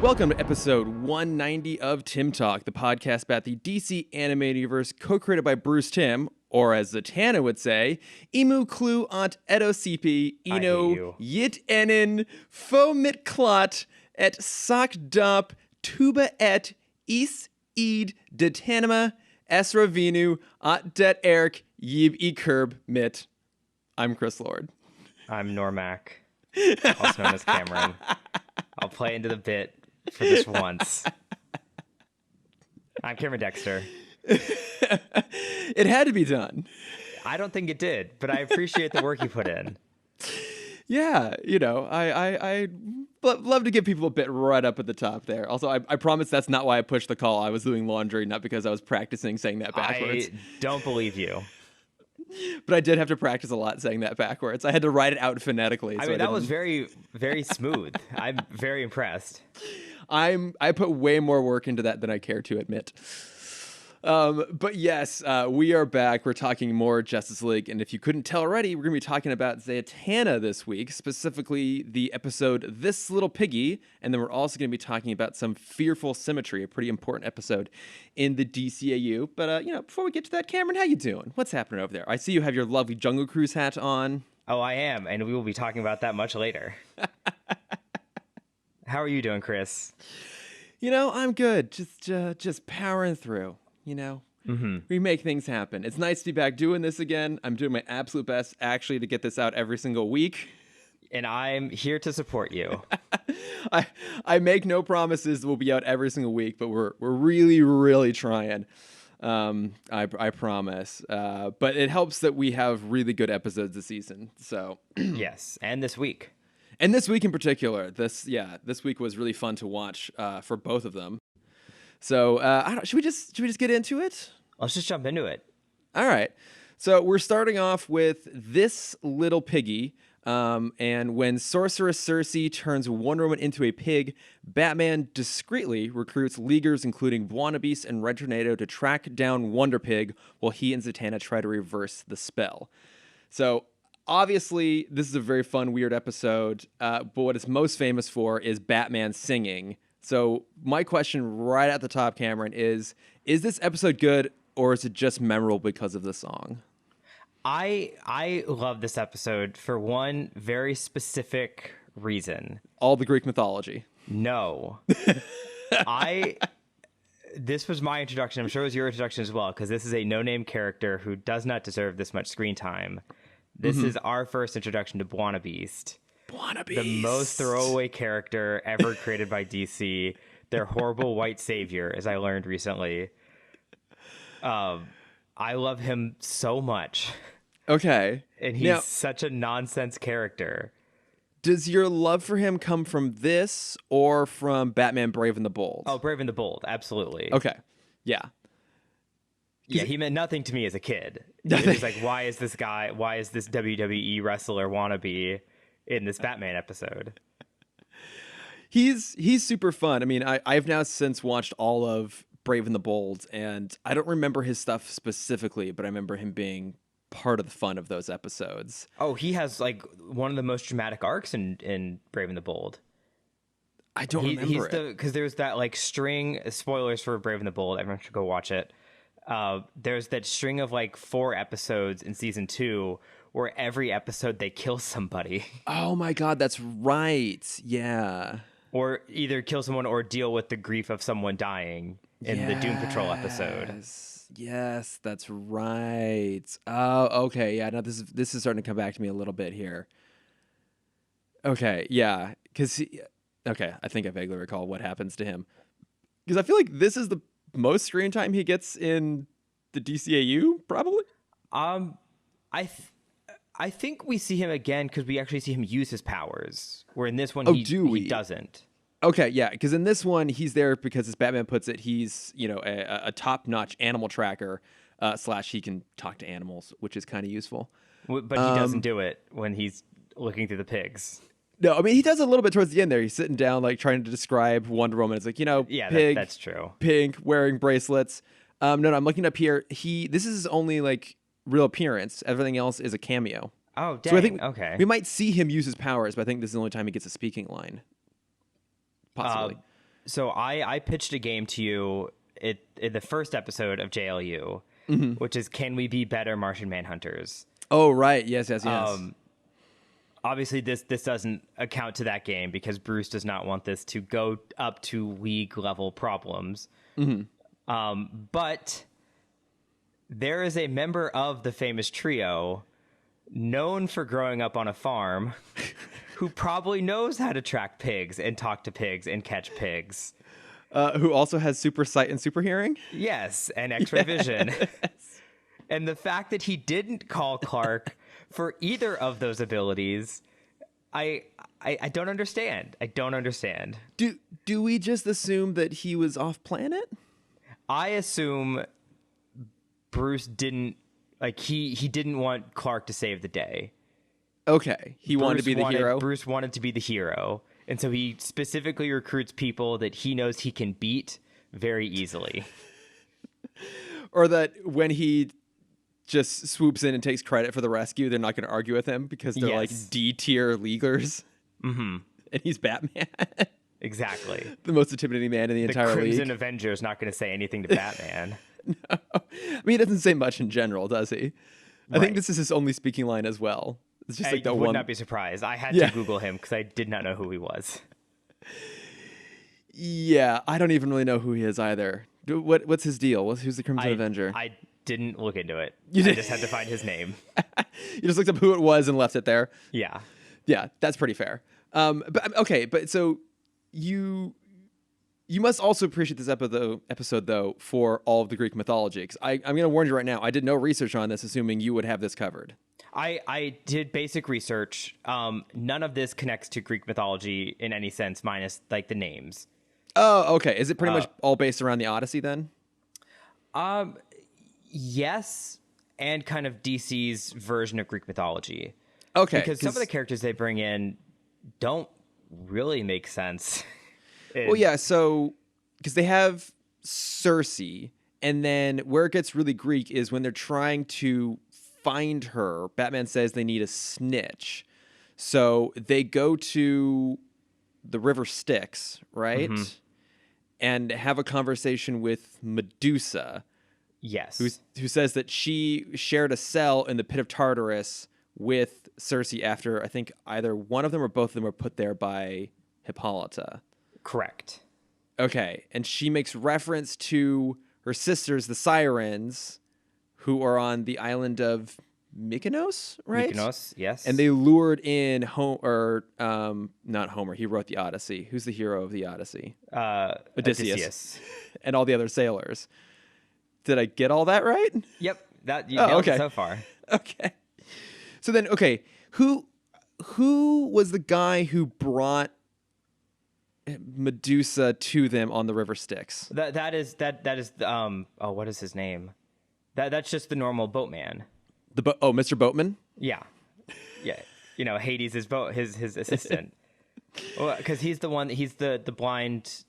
Welcome to episode 190 of Timm Talk, the podcast about the DC animated universe co-created by Bruce Timm, or as Zatanna would say, Imu Klu Ant Edosipi Ino Yit Enin Fomit Klot et Sakdop Tuba et Is Ed Detanima Esravinu At Det Eric Yib E Curb Mit. I'm Chris Lord. I'm Normac, also known as Cameron. I'll play into the bit for this once. I'm Cameron Dexter. It had to be done. I don't think it did, but I appreciate the work you put in. Yeah, you know, I love to give people a bit right up at the top there. Also, I promise that's not why I pushed the call. I was doing laundry, not because I was practicing saying that backwards. I don't believe you. But I did have to practice a lot saying that backwards. I had to write it out phonetically. I mean, that was very, very smooth. I'm very impressed. I put way more work into that than I care to admit. But yes, we are back. We're talking more Justice League. And if you couldn't tell already, we're going to be talking about Zatanna this week, specifically the episode This Little Piggy. And then we're also going to be talking about some Fearful Symmetry, a pretty important episode in the DCAU. But, before we get to that, Cameron, how you doing? What's happening over there? I see you have your lovely Jungle Cruise hat on. Oh, I am. And we will be talking about that much later. How are you doing, Chris? I'm good. Just powering through. We make things happen. It's nice to be back doing this again. I'm doing my absolute best actually to get this out every single week. And I'm here to support you. I make no promises we'll be out every single week, but we're really, really trying. I promise. But it helps that we have really good episodes this season. So yes, and this week. And this week in particular. This week was really fun to watch for both of them. So should we just get into it? Let's just jump into it. All right. So we're starting off with This Little Piggy. And when Sorceress Circe turns Wonder Woman into a pig, Batman discreetly recruits Leaguers, including Bwana Beast and Red Tornado, to track down Wonder Pig while he and Zatanna try to reverse the spell. So obviously, this is a very fun, weird episode. But what it's most famous for is Batman singing. So my question right at the top, Cameron, is this episode good or is it just memorable because of the song? I love this episode for one very specific reason. All the Greek mythology. No. This was my introduction. I'm sure it was your introduction as well, because this is a no-name character who does not deserve this much screen time. This is our first introduction to Bwana Beast. Bwana Beast. The most throwaway character ever created by DC. Their horrible white savior, as I learned recently. I love him so much. Okay. And he's such a nonsense character. Does your love for him come from this or from Batman Brave and the Bold? Oh, Brave and the Bold. Absolutely. Okay. Yeah. Yeah, he meant nothing to me as a kid. It was like, why is this WWE wrestler wannabe in this Batman episode? He's super fun. I mean, I've now since watched all of Brave and the Bold, and I don't remember his stuff specifically, but I remember him being part of the fun of those episodes. Oh, he has like one of the most dramatic arcs in Brave and the Bold. I don't remember it. Because there's that like string, spoilers for Brave and the Bold, everyone should go watch it. There's that string of like 4 episodes in season 2 where every episode they kill somebody. Oh my God, that's right. Yeah. Or either kill someone or deal with the grief of someone dying in the Doom Patrol episode. Yes, that's right. Oh, okay. Yeah, now this is starting to come back to me a little bit here. Okay, yeah. I think I vaguely recall what happens to him. Because I feel like this is the most screen time he gets in the DCAU, probably? I think we see him again because we actually see him use his powers. Where in this one, he doesn't. Okay, yeah, because in this one, he's there because, as Batman puts it, he's a top-notch animal tracker / he can talk to animals, which is kind of ususeful. But he doesn't do it when he's looking through the pigs. No, I mean, he does a little bit towards the end there. He's sitting down, like, trying to describe Wonder Woman. It's like, yeah, pig, that's true. Pink, wearing bracelets. No, I'm looking up here. This is his only, like, real appearance. Everything else is a cameo. Oh, dang. So I think okay. we might see him use his powers, but I think this is the only time he gets a speaking line. Possibly. So I pitched a game to you in the first episode of JLU, which is Can We Be Better Martian Manhunters? Oh, right. Yes. Obviously, this doesn't account to that game because Bruce does not want this to go up to league level problems. But there is a member of the famous trio known for growing up on a farm who probably knows how to track pigs and talk to pigs and catch pigs. Who also has super sight and super hearing? Yes, and X-ray vision. And the fact that he didn't call Clark for either of those abilities, I don't understand. I don't understand. Do we just assume that he was off planet? I assume Bruce didn't he didn't want Clark to save the day. Okay, he wanted to be the hero. Bruce wanted to be the hero, and so he specifically recruits people that he knows he can beat very easily. Or that when he just swoops in and takes credit for the rescue, they're not going to argue with him because they're like D-tier leaguers. Mm-hmm. And he's Batman. Exactly. The most intimidating man in the entire league. The Crimson Avenger is not going to say anything to Batman. No. I mean, he doesn't say much in general, does he? I think this is his only speaking line as well. It's just like I the would one. not be surprised. I had to Google him because I did not know who he was. Yeah, I don't even really know who he is either. What's his deal? Who's the Crimson Avenger? I didn't look into it. You I did? just had to find his name. You just looked up who it was and left it there. Yeah. Yeah, that's pretty fair. But so you must also appreciate this episode though for all of the Greek mythology. 'Cause I'm going to warn you right now. I did no research on this, assuming you would have this covered. I did basic research. None of this connects to Greek mythology in any sense, minus like the names. Oh, okay. Is it pretty much all based around the Odyssey then? Yes, and kind of DC's version of Greek mythology. Okay, because some of the characters they bring in don't really make sense. Well, yeah. So because they have Cersei, and then where it gets really Greek is when they're trying to find her. Batman says they need a snitch, so they go to the River Styx, right? Mm-hmm. And have a conversation with Medusa. Yes. Who says that she shared a cell in the pit of Tartarus with Cersei after I think either one of them or both of them were put there by Hippolyta. Correct. Okay. And she makes reference to her sisters, the Sirens, who are on the island of Mykonos, right? Mykonos, yes. And they lured in not Homer. He wrote the Odyssey. Who's the hero of the Odyssey? Odysseus. And all the other sailors. Did I get all that right? Yep. That you nailed it so far. Okay. So then, okay, who was the guy who brought Medusa to them on the River Styx? That is what is his name? That's just the normal boatman. Mr. Boatman? Yeah. Yeah. Hades' his assistant. Well, because he's the one. He's the blind.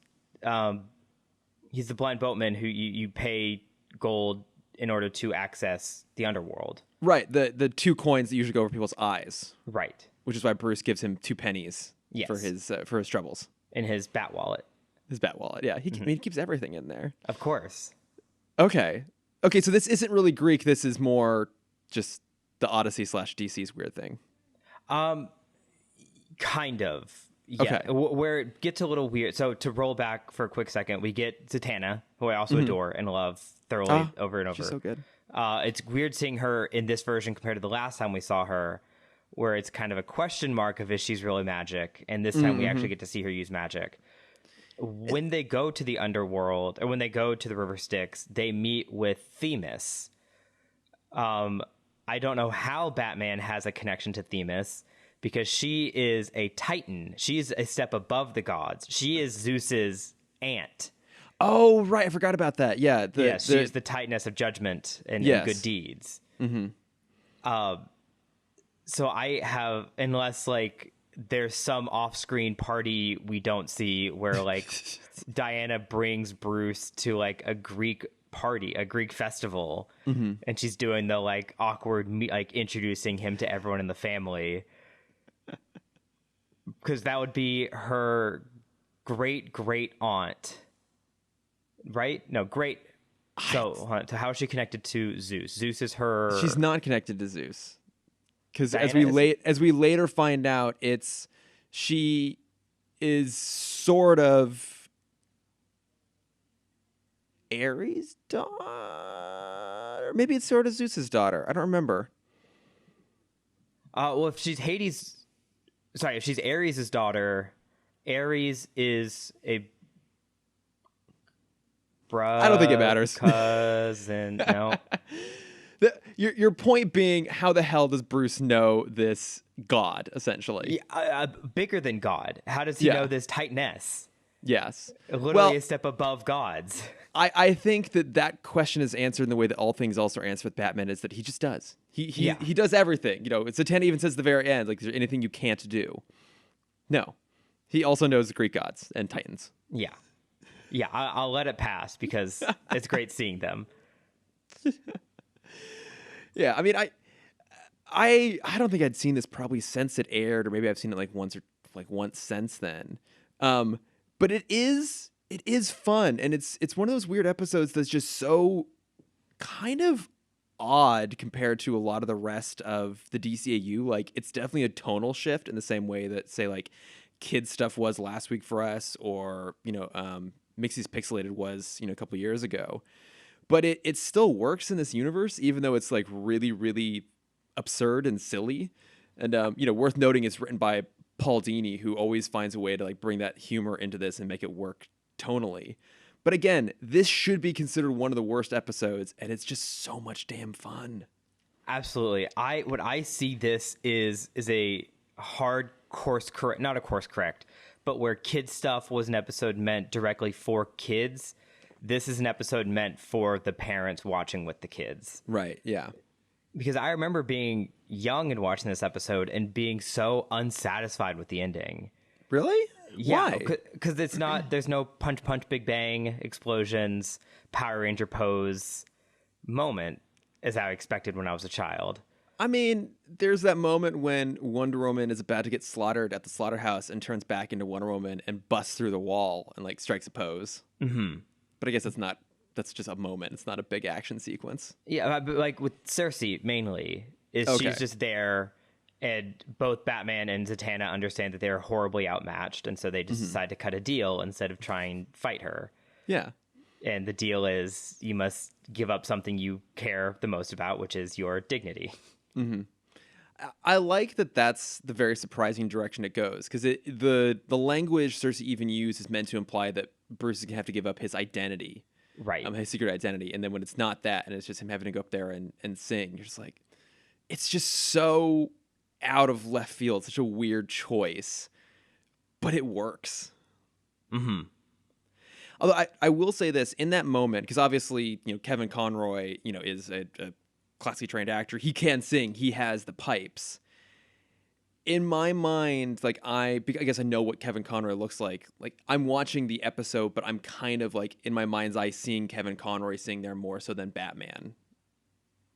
He's the blind boatman who you pay gold in order to access the underworld. Right. The 2 coins that usually go over people's eyes. Right. Which is why Bruce gives him 2 pennies. Yes. For his troubles. In his bat wallet. His bat wallet. Yeah. He keeps everything in there. Of course. Okay. So this isn't really Greek. This is more just the Odyssey / DC's weird thing. Kind of. Yeah. Okay. Where it gets a little weird. So to roll back for a quick second, we get Zatanna, who I also adore and love thoroughly over and over. She's so good. It's weird seeing her in this version compared to the last time we saw her, where it's kind of a question mark of if she's really magic. And this time we actually get to see her use magic. When they go to the underworld, or when they go to the River Styx, they meet with Themis. I don't know how Batman has a connection to Themis, because she is a Titan. She's a step above the gods. She is Zeus's aunt. Oh, right. I forgot about that. Yeah. She is the Titaness of judgment and good deeds. Mm-hmm. So I have, unless there's some off-screen party we don't see where Diana brings Bruce to a Greek party, a Greek festival, and she's doing the awkward introducing him to everyone in the family, because that would be her great aunt, right? No, great. So how is she connected to Zeus? Zeus is her. She's not connected to Zeus. Because as Diana we later find out, she is sort of Ares' daughter. Maybe it's sort of Zeus's daughter. I don't remember. Well, if she's if she's Ares' daughter, Ares is a I don't think it matters. Cousin, no. Your point being, how the hell does Bruce know this god, essentially? Yeah, bigger than God. How does he know this Titaness? Yes. Literally a step above gods. I think that question is answered in the way that all things also are answered with Batman, is that he just does. He does everything. You know, Zatanna even says at the very end, like, is there anything you can't do? No. He also knows the Greek gods and Titans. Yeah. Yeah, I'll let it pass because it's great seeing them. Yeah, I mean, I don't think I'd seen this probably since it aired, or maybe I've seen it once since then. But it is fun, and it's one of those weird episodes that's just so kind of odd compared to a lot of the rest of the DCAU. Like, it's definitely a tonal shift in the same way that, say, like, kids stuff was last week for us, or Mixie's Pixelated was a couple of years ago. But it still works in this universe, even though it's like really, really absurd and silly. And worth noting, it's written by Paul Dini, who always finds a way to like bring that humor into this and make it work tonally. But again, this should be considered one of the worst episodes, and it's just so much damn fun. Absolutely. What I see this is a hard course correct, not a course correct, but where kid stuff was an episode meant directly for kids. This is an episode meant for the parents watching with the kids. Right, yeah. Because I remember being young and watching this episode and being so unsatisfied with the ending. Really? Yeah, Why? because there's no punch, big bang, explosions, Power Ranger pose moment as I expected when I was a child. I mean, there's that moment when Wonder Woman is about to get slaughtered at the slaughterhouse and turns back into Wonder Woman and busts through the wall and like strikes a pose. Mm-hmm. But I guess that's just a moment. It's not a big action sequence. Yeah, but like with Cersei mainly, she's just there, and both Batman and Zatanna understand that they're horribly outmatched, and so they just decide to cut a deal instead of trying to fight her. Yeah. And the deal is you must give up something you care the most about, which is your dignity. Mm-hmm. I like that that's the very surprising direction it goes, because the language Cersei even used is meant to imply that Bruce is going to have to give up his identity. Right. His secret identity. And then when it's not that, and it's just him having to go up there and sing, you're just like, it's just so out of left field, such a weird choice, but it works. Mm-hmm. Although I will say this, in that moment, because obviously, Kevin Conroy, is a classically trained actor. He can sing. He has the pipes. In my mind, like I guess I know what Kevin Conroy looks like. Like, I'm watching the episode, but I'm kind of like in my mind's eye seeing Kevin Conroy sing there more so than Batman.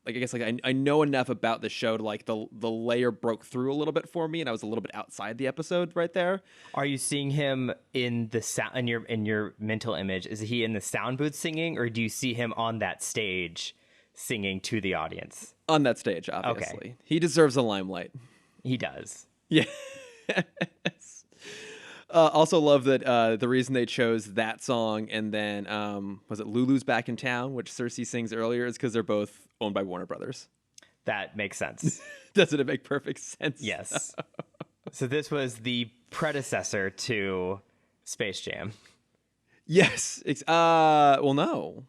Like, I guess like I know enough about the show to like the layer broke through a little bit for me, and I was a little bit outside the episode right there. Are you seeing him in the sound in your mental image? Is he in the sound booth singing, or do you see him on that stage singing to the audience? On that stage, obviously. Okay. He deserves a limelight. He does. Yes. Also love that the reason they chose that song and then was it Lulu's Back in Town, which Cersei sings earlier, is because they're both owned by Warner Brothers. That makes sense. Doesn't it make perfect sense? Yes. So this was the predecessor to Space Jam. Yes. Well, no.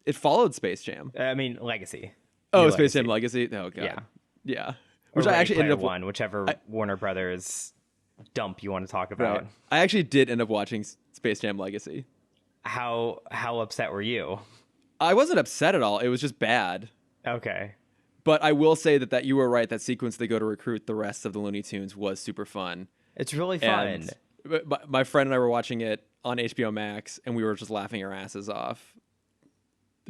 It followed Space Jam. I mean, Legacy. Oh, New Space Jam Legacy? Oh, God. Yeah. Yeah. Which I actually ended up one, whichever Warner Brothers dump you want to talk about. Right. I actually did end up watching Space Jam Legacy. How upset were you? I wasn't upset at all. It was just bad. Okay. But I will say that you were right. That sequence they go to recruit the rest of the Looney Tunes was super fun. It's really fun. And my friend and I were watching it on HBO Max, and we were just laughing our asses off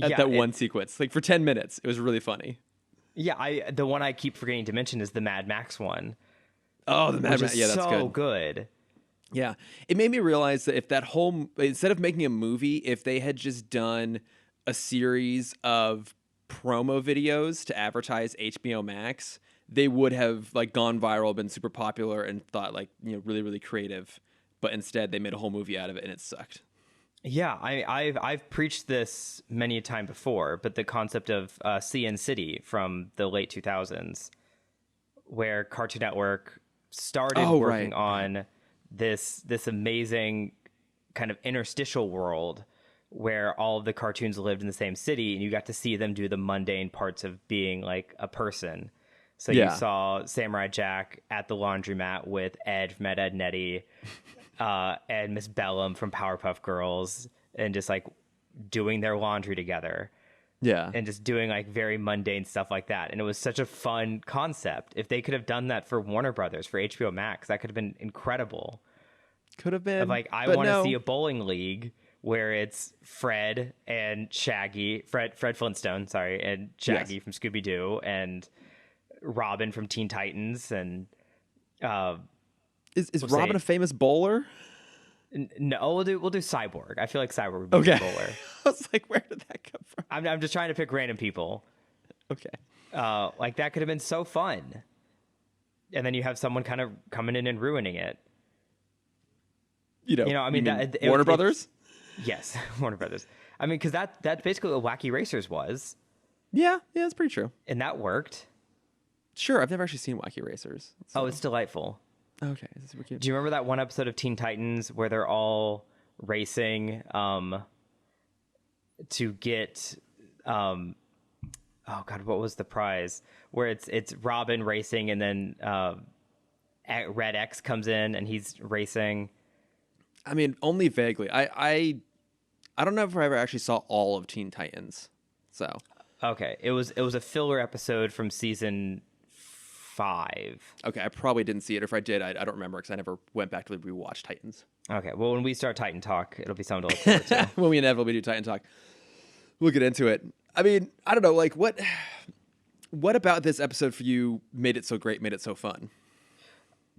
at that one sequence. Like, for 10 minutes. It was really funny. Yeah, the one I keep forgetting to mention is the Mad Max one. Oh, the Mad Max. Yeah, that's so good. good. Yeah. It made me realize that if that whole, instead of making a movie, if they had just done a series of promo videos to advertise HBO Max, they would have like gone viral, been super popular, and thought like, really, really creative. But instead, they made a whole movie out of it, and it sucked. Yeah, I've preached this many a time before, but the concept of CN City from the late 2000s, where Cartoon Network started Oh, working right. on this amazing kind of interstitial world where all of the cartoons lived in the same city, and you got to see them do the mundane parts of being like a person. So you Yeah. saw Samurai Jack at the laundromat with Ed from Ed, Edd n Eddy, and Miss Bellum from Powerpuff Girls, and just like doing their laundry together Yeah. and just doing like very mundane stuff like that. And it was such a fun concept. If they could have done that for Warner Brothers, for HBO Max, that could have been incredible. Could have Of been. like, I but want to no. see a bowling league where it's Fred and Shaggy, Fred Flintstone, sorry, and Shaggy Yes. from Scooby Doo, and Robin from Teen Titans, and Is we'll Robin say- a famous bowler? no, we'll do Cyborg. I feel like Cyborg would be a Okay. good bowler. I was like, where did that come from? I'm just trying to pick random people. Okay. Like that could have been so fun. And then you have someone kind of coming in and ruining it. I mean, Warner Brothers? Yes, Warner Brothers. I mean, because that's basically what Wacky Racers was, Yeah, that's pretty true. and that worked. Sure, I've never actually seen Wacky Racers. Oh, it's delightful. Okay, this is super cute. Do you remember that one episode of Teen Titans where they're all racing to get oh god, what was the prize? Where it's Robin racing, and then Red X comes in and he's racing. I mean, only vaguely. I don't know if I ever actually saw all of Teen Titans. So Okay, it was a filler episode from season 5. okay, I probably didn't see it. Or if I did, I don't remember because I never went back to rewatch Titans. Okay, well, when we start Titan Talk, it'll be something to look forward to. When we inevitably do Titan Talk, we'll get into it. I mean, I don't know, like what about this episode for you made it so great, made it so fun?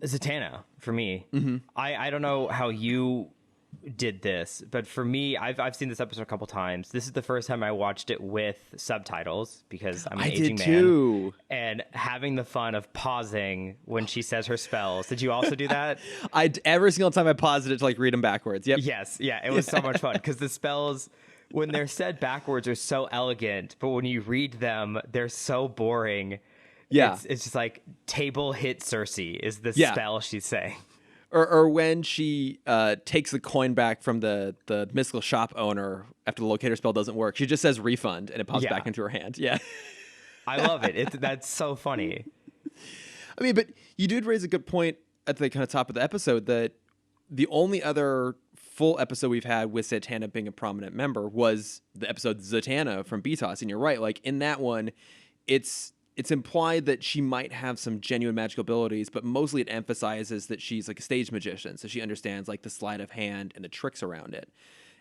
Zatanna, for me. Mm-hmm. I don't know how you did this, but for me, I've seen this episode a couple times. This is the first time I watched it with subtitles because I'm an I aging did man. too. And having the fun of pausing when she says her spells. Did you also do that? Every single time I paused it to like read them backwards. Yep. Yes, yeah, it was so much fun because the spells, when they're said backwards, are so elegant, but when you read them, they're so boring. Yeah. It's just like table hit Cersei is the Yeah. spell she's saying. Or when she takes the coin back from the mystical shop owner after the locator spell doesn't work, she just says refund and it pops Yeah. back into her hand. Yeah. I love it. That's so funny. I mean, but you did raise a good point at the kind of top of the episode that the only other full episode we've had with Zatanna being a prominent member was the episode Zatanna from BTOS. And you're right. Like in that one, it's implied that she might have some genuine magical abilities, but mostly it emphasizes that she's like a stage magician. So she understands like the sleight of hand and the tricks around it.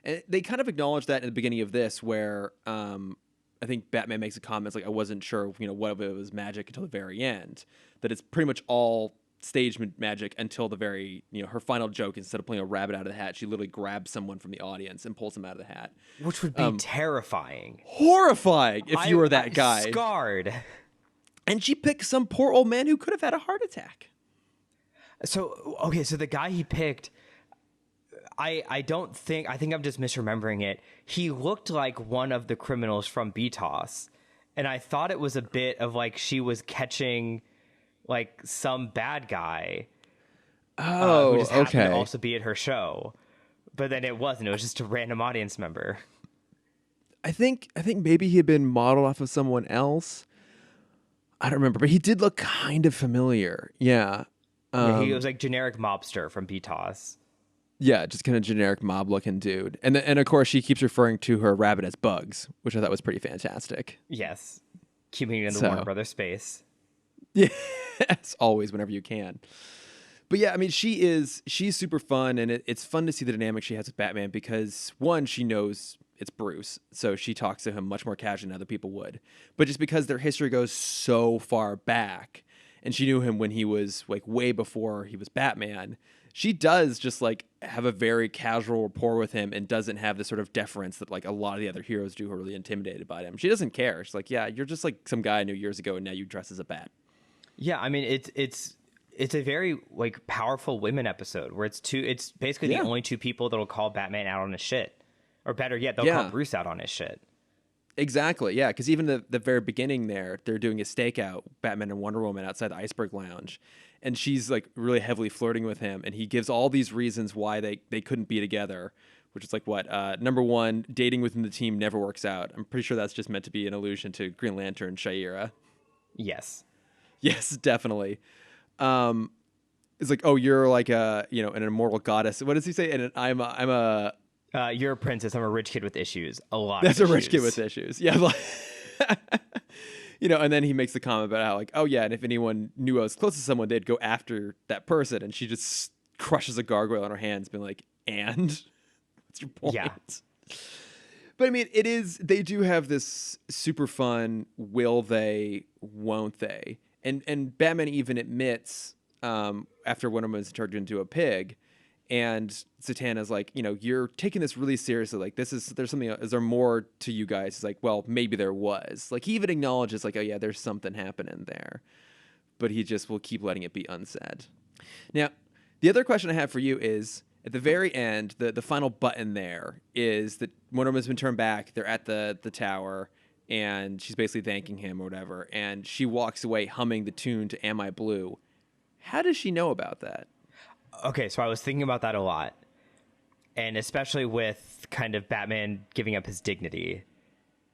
And they kind of acknowledge that in the beginning of this where I think Batman makes a comment like, I wasn't sure, what of it was magic until the very end, that it's pretty much all stage magic until the very, her final joke, instead of pulling a rabbit out of the hat, she literally grabs someone from the audience and pulls them out of the hat. Which would be terrifying. Horrifying if you were that guy. Scarred. And she picked some poor old man who could have had a heart attack. So, okay, so the guy he picked, I think I'm just misremembering it. He looked like one of the criminals from BTOS. And I thought it was a bit of like she was catching like some bad guy. Who just happened to also be at her show. But then it wasn't. It was just a random audience member. I think maybe he had been modeled off of someone else. I don't remember, but he did look kind of familiar. Yeah. Yeah, he was like generic mobster from BTOS. Yeah, just kind of generic mob looking dude. And of course she keeps referring to her rabbit as Bugs, which I thought was pretty fantastic. Yes. Keeping it in the Warner Brothers space. Yeah, as always, whenever you can. But yeah, I mean, she's super fun, and it's fun to see the dynamic she has with Batman because, one, she knows it's Bruce, so she talks to him much more casually than other people would. But just because their history goes so far back, and she knew him when he was like way before he was Batman, she does just like have a very casual rapport with him and doesn't have the sort of deference that like a lot of the other heroes do who are really intimidated by him. She doesn't care. She's like, yeah, you're just like some guy I knew years ago and now you dress as a bat. Yeah, I mean it's a very like powerful women episode where it's basically the only two people that'll call Batman out on his shit. Or better yet, they'll call Bruce out on his shit. Exactly, yeah, because even the very beginning there, they're doing a stakeout, Batman and Wonder Woman outside the Iceberg Lounge, and she's like really heavily flirting with him, and he gives all these reasons why they couldn't be together, which is like what, number one, dating within the team never works out. I'm pretty sure that's just meant to be an allusion to Green Lantern, Shaira. Yes. Yes, definitely. It's like, oh, you're like an immortal goddess. What does he say? And I'm a you're a princess. I'm a rich kid with issues. That's a rich kid with issues. Yeah. Like, and then he makes the comment about how like, oh yeah, and if anyone knew I was close to someone, they'd go after that person. And she just crushes a gargoyle on her hands, being like, and what's your point? Yeah. But I mean, they do have this super fun, will they, won't they? And Batman even admits, after Wonder Woman's turned into a pig, and Zatanna's like, you're taking this really seriously. Like, is there more to you guys? It's like, well, maybe there was. Like, he even acknowledges, like, oh, yeah, there's something happening there. But he just will keep letting it be unsaid. Now, the other question I have for you is, at the very end, the final button there is that Wonder Woman's been turned back. They're at the tower, and she's basically thanking him or whatever. And she walks away humming the tune to Am I Blue? How does she know about that? Okay, so I was thinking about that a lot. And especially with kind of Batman giving up his dignity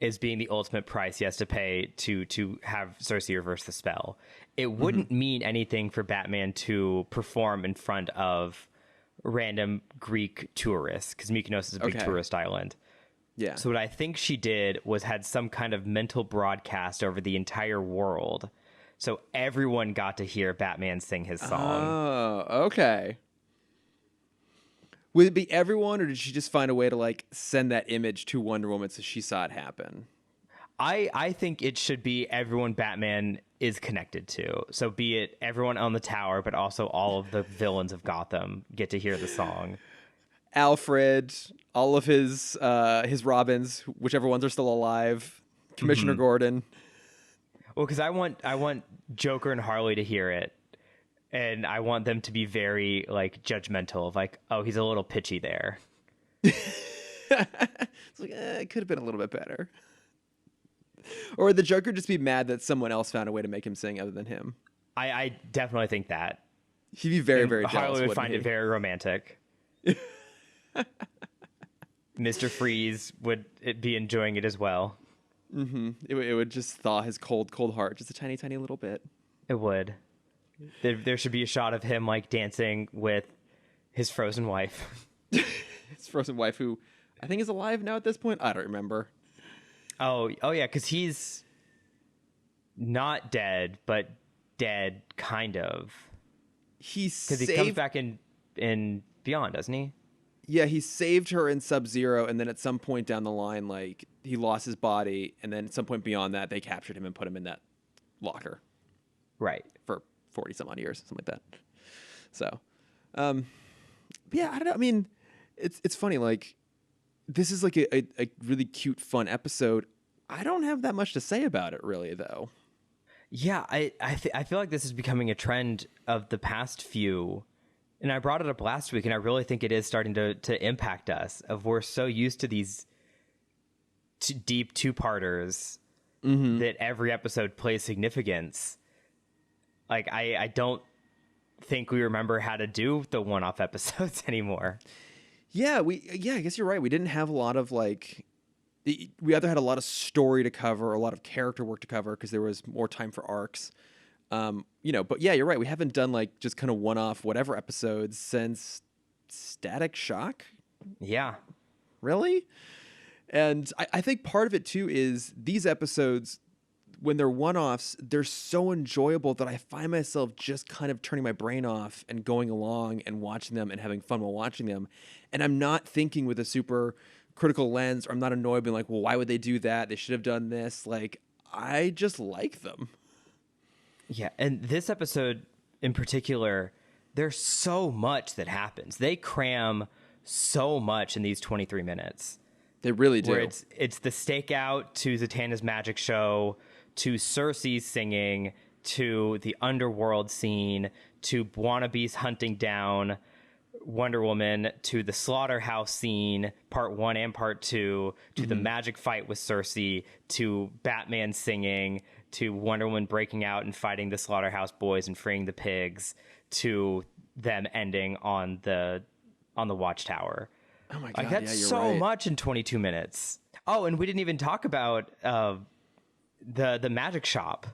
as being the ultimate price he has to pay to have Cersei reverse the spell. It wouldn't mean anything for Batman to perform in front of random Greek tourists, because Mykonos is a big tourist island. Yeah. So what I think she did was had some kind of mental broadcast over the entire world. So everyone got to hear Batman sing his song. Oh, okay. Would it be everyone, or did she just find a way to like send that image to Wonder Woman so she saw it happen? I think it should be everyone Batman is connected to. So be it everyone on the tower, but also all of the villains of Gotham get to hear the song. Alfred, all of his Robins, whichever ones are still alive, Commissioner Gordon. Well, because I want Joker and Harley to hear it, and I want them to be very like judgmental of like, oh, he's a little pitchy there. It's like it could have been a little bit better. Or would the Joker just be mad that someone else found a way to make him sing other than him? I definitely think that. He'd be very, very jealous. Harley would find it very romantic. Mr. Freeze would be enjoying it as well. Mm-hmm. It would just thaw his cold, cold heart just a tiny, tiny little bit. It would. There should be a shot of him like dancing with his frozen wife. His frozen wife, who I think is alive now at this point. I don't remember. Oh yeah, because he's not dead, but dead kind of. Because he comes back in Beyond, doesn't he? Yeah, he saved her in Sub-Zero, and then at some point down the line, like, he lost his body, and then at some point beyond that, they captured him and put him in that locker. Right. For 40-some-odd years, something like that. So, yeah, I don't know. I mean, it's funny, like, this is, like, a really cute, fun episode. I don't have that much to say about it, really, though. Yeah, I feel like this is becoming a trend of the past few. And I brought it up last week, and I really think it is starting to impact us. We're so used to these deep two-parters that every episode plays significance. Like, I don't think we remember how to do the one-off episodes anymore. Yeah, I guess you're right. We didn't have a lot of, like... We either had a lot of story to cover, or a lot of character work to cover, because there was more time for arcs. But yeah, you're right. We haven't done like just kind of one-off whatever episodes since Static Shock. Yeah. Really? And I think part of it too is these episodes, when they're one-offs, they're so enjoyable that I find myself just kind of turning my brain off and going along and watching them and having fun while watching them. And I'm not thinking with a super critical lens, or I'm not annoyed being like, well, why would they do that? They should have done this. Like, I just like them. Yeah, and this episode in particular, there's so much that happens. They cram so much in these 23 minutes. They really do. Where it's the stakeout to Zatanna's magic show, to Cersei's singing, to the underworld scene, to Bwana Beast hunting down Wonder Woman, to the slaughterhouse scene, part 1 and part 2, to the magic fight with Cersei, to Batman singing, to Wonder Woman breaking out and fighting the slaughterhouse boys and freeing the pigs, to them ending on the watchtower. Oh my god, Like, that's you're so right. much in 22 minutes. Oh, and we didn't even talk about the magic shop.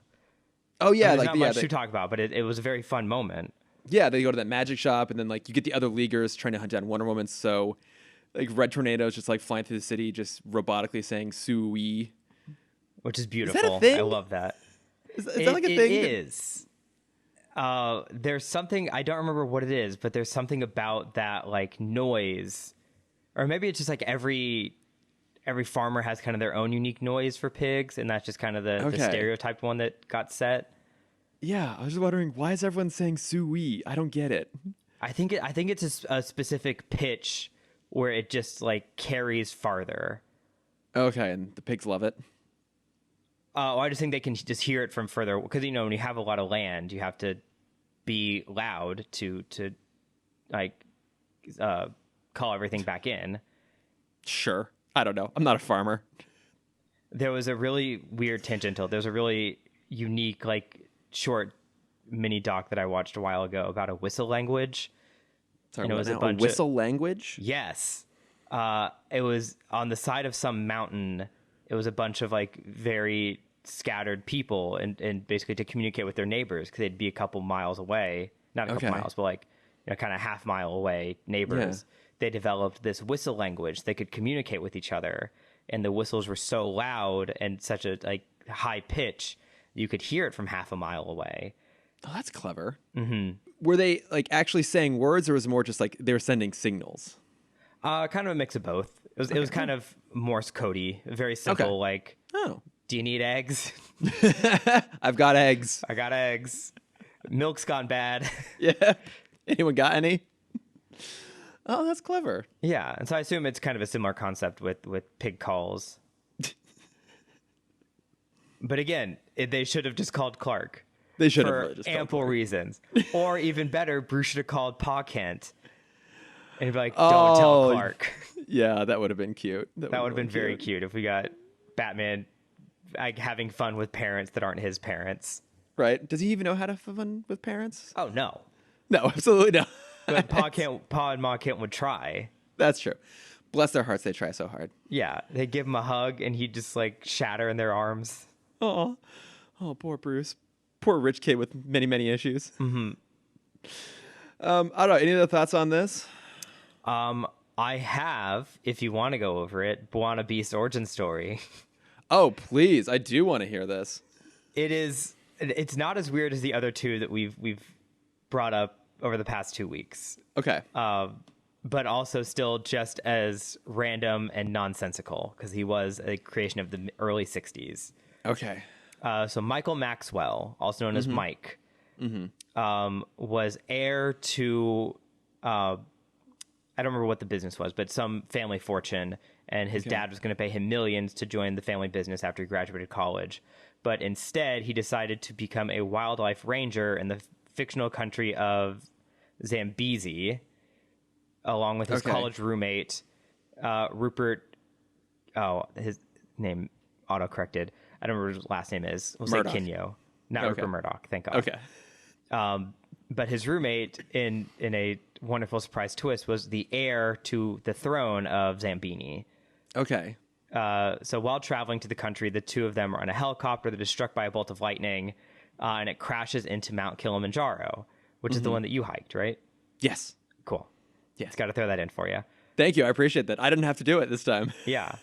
Oh yeah, There's like not much to talk about, but it was a very fun moment. yeah, they go to that magic shop, and then like you get the other Leaguers trying to hunt down Wonder Woman. So like Red Tornado's just like flying through the city, just robotically saying "Sui," Which is beautiful. Is that a thing? I love that. Is that like a thing? It is. There's something, I don't remember what it is, but there's something about that like noise, or maybe it's just like every farmer has kind of their own unique noise for pigs, and that's just kind of the stereotyped one that got set. Yeah, I was just wondering, why is everyone saying "Sui"? I don't get it. I think it's a specific pitch where it just like carries farther. Okay, and the pigs love it. I just think they can just hear it from further, because when you have a lot of land, you have to be loud to like call everything back in. Sure, I don't know. I'm not a farmer. There was a really weird tangential. There's a really unique like short mini doc that I watched a while ago about a whistle language. Sorry, and it what was now? a bunch whistle language? Yes. It was on the side of some mountain. It was a bunch of like very scattered people, and basically to communicate with their neighbors, because they'd be a couple miles away, not a couple miles, but like kind of half mile away neighbors. Yeah. They developed this whistle language. They could communicate with each other, and the whistles were so loud and such a like high pitch you could hear it from half a mile away. Oh, that's clever. Were they like actually saying words, or was it more just like they were sending signals? Kind of a mix of both. It was kind of Morse codey, very simple. Like, do you need eggs? I've got eggs. I got eggs. Milk's gone bad. Yeah. Anyone got any? Oh, that's clever. Yeah, and so I assume it's kind of a similar concept with pig calls. But again, they should have just called Clark. They should have for really just ample reasons. Or even better, Bruce should have called Pa Kent. And he'd be like, "Don't tell Clark." Yeah, that would have been cute. That would have been very cute if we got Batman like having fun with parents that aren't his parents. Right? Does he even know how to have fun with parents? Oh no, no, absolutely not. But Pa and Ma Kent would try. That's true. Bless their hearts, they try so hard. Yeah, they give him a hug, and he'd just like shatter in their arms. Oh, poor Bruce. Poor rich kid with many, many issues. Mm-hmm. I don't know. Any other thoughts on this? I have, if you want to go over it, Bwana Beast origin story. Oh, please. I do want to hear this. It's not as weird as the other two that we've brought up over the past 2 weeks. Okay. But also still just as random and nonsensical, because he was a creation of the early 60s. Okay. So Michael Maxwell, also known as Mike, was heir to, I don't remember what the business was, but some family fortune, and his dad was going to pay him millions to join the family business after he graduated college. But instead, he decided to become a wildlife ranger in the fictional country of Zambezi, along with his college roommate, Rupert. Oh, his name auto-corrected. I don't remember what his last name is. We'll say Kinyo. Not Rupert Murdoch, thank God. Okay. But his roommate, in a wonderful surprise twist, was the heir to the throne of Zambini. Okay. So while traveling to the country, the two of them are on a helicopter that is struck by a bolt of lightning, and it crashes into Mount Kilimanjaro, which is the one that you hiked, right? Yes. Cool. Yeah. Just got to throw that in for you. Thank you. I appreciate that. I didn't have to do it this time. Yeah.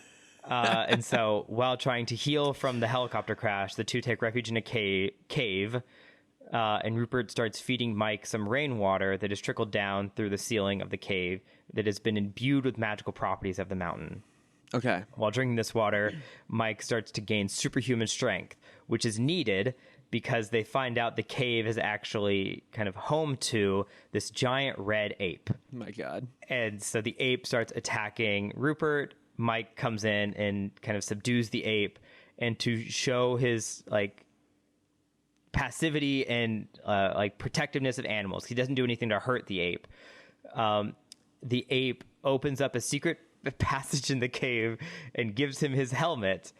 And so while trying to heal from the helicopter crash, the two take refuge in a cave, and Rupert starts feeding Mike some rainwater that has trickled down through the ceiling of the cave that has been imbued with magical properties of the mountain. Okay. While drinking this water, Mike starts to gain superhuman strength, which is needed because they find out the cave is actually kind of home to this giant red ape. My God. And so the ape starts attacking Rupert. Mike comes in and kind of subdues the ape, and to show his like passivity and like protectiveness of animals, he doesn't do anything to hurt the ape. The ape opens up a secret passage in the cave and gives him his helmet,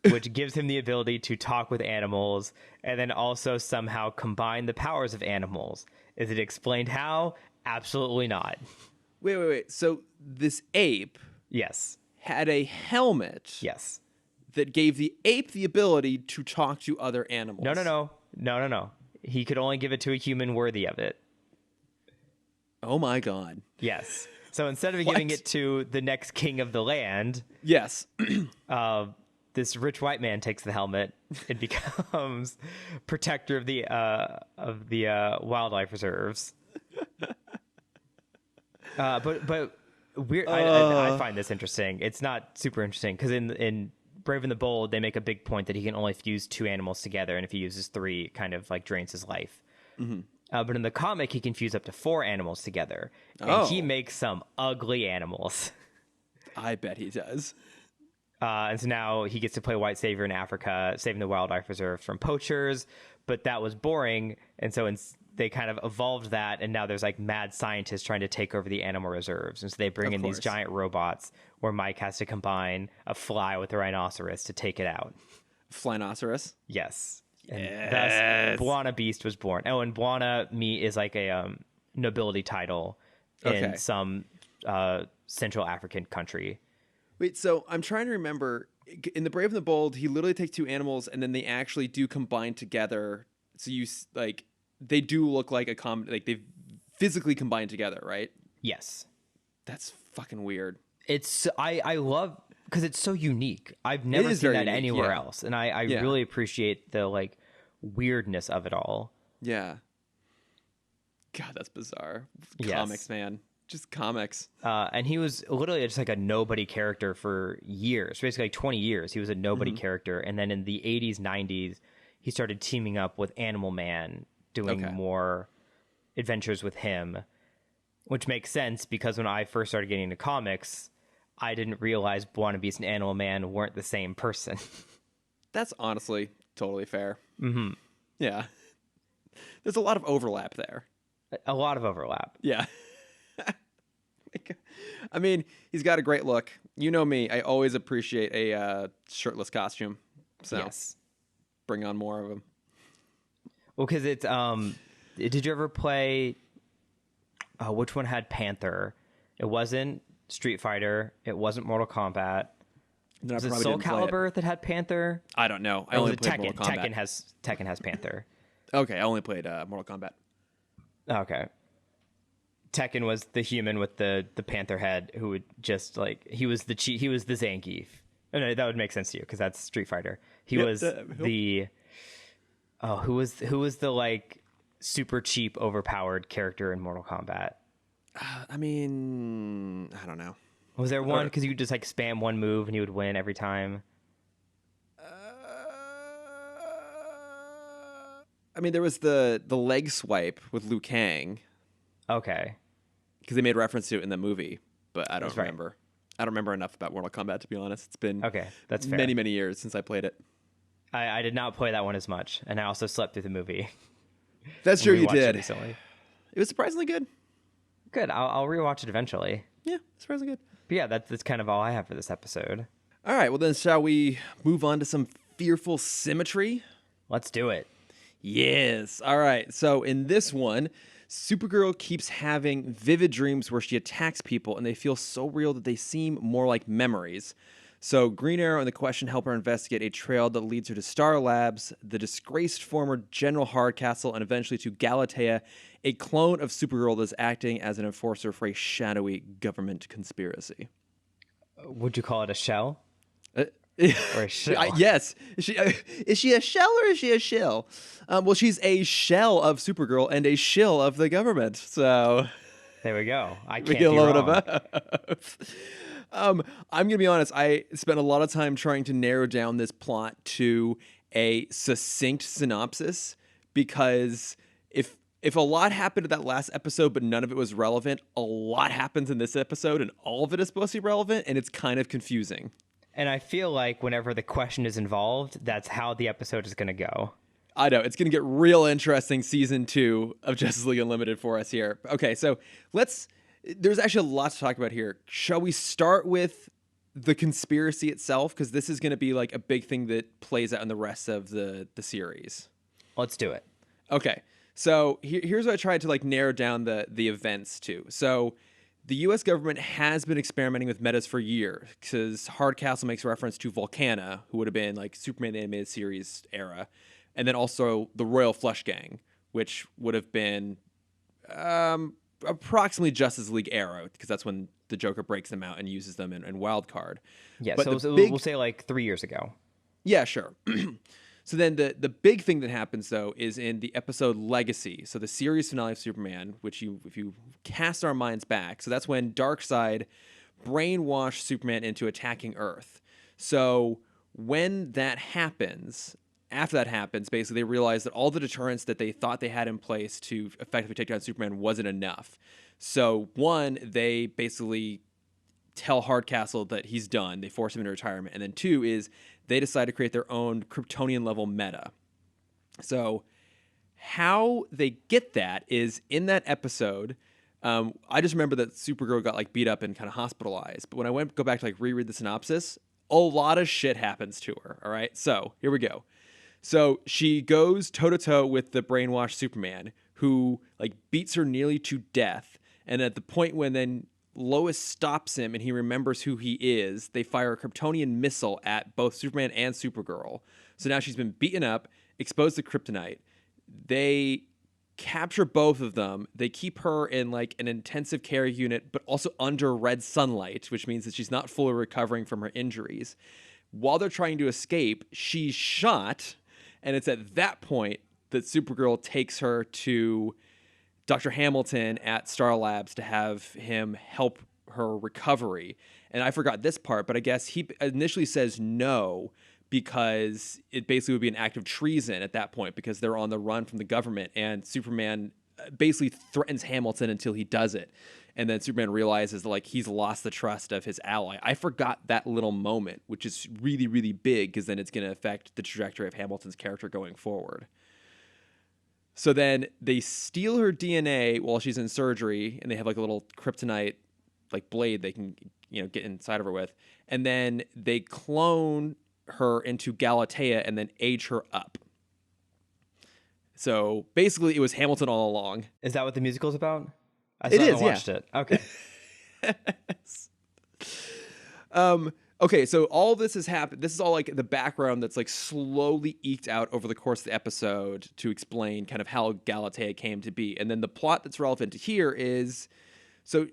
which gives him the ability to talk with animals and then also somehow combine the powers of animals. Is it explained how? Absolutely not. Wait. So this ape Yes. had a helmet Yes. that gave the ape the ability to talk to other animals. No. He could only give it to a human worthy of it. Oh my God. Yes. So instead of What? giving it to the next king of the land, Yes. this rich white man takes the helmet and becomes protector of the wildlife reserves. But weird. I find this interesting. It's not super interesting because in Brave and the Bold, they make a big point that he can only fuse 2 animals together, and if he uses 3, it kind of like drains his life. Mm-hmm. But in the comic, he can fuse up to 4 animals together, and he makes some ugly animals. I bet he does. And so now he gets to play White Savior in Africa, saving the wildlife reserve from poachers, but that was boring, and so they kind of evolved that, and now there's like mad scientists trying to take over the animal reserves, and so they bring in these giant robots where Mike has to combine a fly with a rhinoceros to take it out. Flynoceros? Yes. And thus Bwana Beast was born. Oh, and Bwana Me is like a nobility title in some Central African country. Wait, so I'm trying to remember. In the Brave and the Bold, he literally takes 2 animals and then they actually do combine together. So they do look like like they physically combine together, right? Yes. That's fucking weird. I love because it's so unique. I've never seen that anywhere else, and I really appreciate the like weirdness of it all. Yeah. God, that's bizarre. Yes. Comics, man. Just comics. And he was literally just like a nobody character for years, basically like 20 years. He was a nobody character, and then in the 80s, 90s, he started teaming up with Animal Man, doing more adventures with him, which makes sense because when I first started getting into comics, I didn't realize Bwana Beast and Animal Man weren't the same person. That's honestly totally fair. Mm-hmm. Yeah. There's a lot of overlap there. A lot of overlap. Yeah. I mean, he's got a great look. You know me. I always appreciate a shirtless costume. So yes. Bring on more of them. Well, because it's... did you ever play... which one had Panther? It wasn't Street Fighter. It wasn't Mortal Kombat. Was it Soul Calibur that had Panther? I don't know. I only played Tekken. Mortal Kombat. Tekken has Panther. Okay, I only played Mortal Kombat. Okay. Tekken was the human with the panther head who would just like he was the Zangief. Oh, no, that would make sense to you because that's Street Fighter. He was who was the like super cheap overpowered character in Mortal Kombat? I mean, I don't know. Was there one because you could just like spam one move and he would win every time? I mean, there was the leg swipe with Liu Kang. Okay. Because they made reference to it in the movie, but I don't remember. Right. I don't remember enough about Mortal Kombat, to be honest. It's been that's fair. many years since I played it. I did not play that one as much, and I also slept through the movie. That's true, you did. It was surprisingly good. Good. I'll rewatch it eventually. Yeah, surprisingly good. But yeah, that's kind of all I have for this episode. All right, well then shall we move on to some fearful symmetry? Let's do it. Yes. All right, so in this one, Supergirl keeps having vivid dreams where she attacks people and they feel so real that they seem more like memories. So Green Arrow and the Question help her investigate a trail that leads her to Star Labs, the disgraced former General Hardcastle, and eventually to Galatea, a clone of Supergirl that is acting as an enforcer for a shadowy government conspiracy. Would you call it a shell? Or a shell? Yes. Is she a shell or is she a shill? Well, she's a shell of Supergirl and a shill of the government. So there we go. I can't be wrong. I'm going to be honest. I spent a lot of time trying to narrow down this plot to a succinct synopsis, because if a lot happened in that last episode but none of it was relevant, a lot happens in this episode and all of it is supposed to be relevant, and it's kind of confusing. And I feel like whenever the question is involved, that's how the episode is going to go. I know, it's going to get real interesting season 2 of Justice League Unlimited for us here. Okay, so there's actually a lot to talk about here. Shall we start with the conspiracy itself? Because this is going to be like a big thing that plays out in the rest of the series. Let's do it. Okay, so here's what I tried to like narrow down the events to. So the U.S. government has been experimenting with metas for years, because Hardcastle makes reference to Volcana, who would have been like Superman animated series era, and then also the Royal Flush Gang, which would have been approximately Justice League era, because that's when the Joker breaks them out and uses them in Wildcard. Yeah, but so we'll say like 3 years ago. Yeah, sure. So then the big thing that happens, though, is in the episode Legacy. So the series finale of Superman, which if you cast our minds back, so that's when Darkseid brainwashed Superman into attacking Earth. So when that happens, after that happens, basically they realize that all the deterrence that they thought they had in place to effectively take down Superman wasn't enough. So one, they basically tell Hardcastle that he's done. They force him into retirement. And then two is they decide to create their own Kryptonian level meta. So how they get that is in that episode. I just remember that Supergirl got like beat up and kind of hospitalized. But when I go back to like reread the synopsis, a lot of shit happens to her. All right. So here we go. So she goes toe to toe with the brainwashed Superman, who like beats her nearly to death. And at the point when then Lois stops him and he remembers who he is, they fire a Kryptonian missile at both Superman and Supergirl. So now she's been beaten up, exposed to kryptonite. They capture both of them. They keep her in like an intensive care unit, but also under red sunlight, which means that she's not fully recovering from her injuries. While they're trying to escape, she's shot. And it's at that point that Supergirl takes her to Dr. Hamilton at Star Labs to have him help her recovery. And I forgot this part, but I guess he initially says no, because it basically would be an act of treason at that point, because they're on the run from the government, and Superman basically threatens Hamilton until he does it. And then Superman realizes that like he's lost the trust of his ally. I forgot that little moment, which is really, really big, because then it's going to affect the trajectory of Hamilton's character going forward. So then they steal her DNA while she's in surgery, and they have like a little kryptonite like blade they can get inside of her with, and then they clone her into Galatea and then age her up. So basically, it was Hamilton all along. Is that what the musical is about? I still haven't watched it. Okay. Okay, so all this has happened. This is all like the background that's like slowly eked out over the course of the episode to explain kind of how Galatea came to be. And then the plot that's relevant to here is, so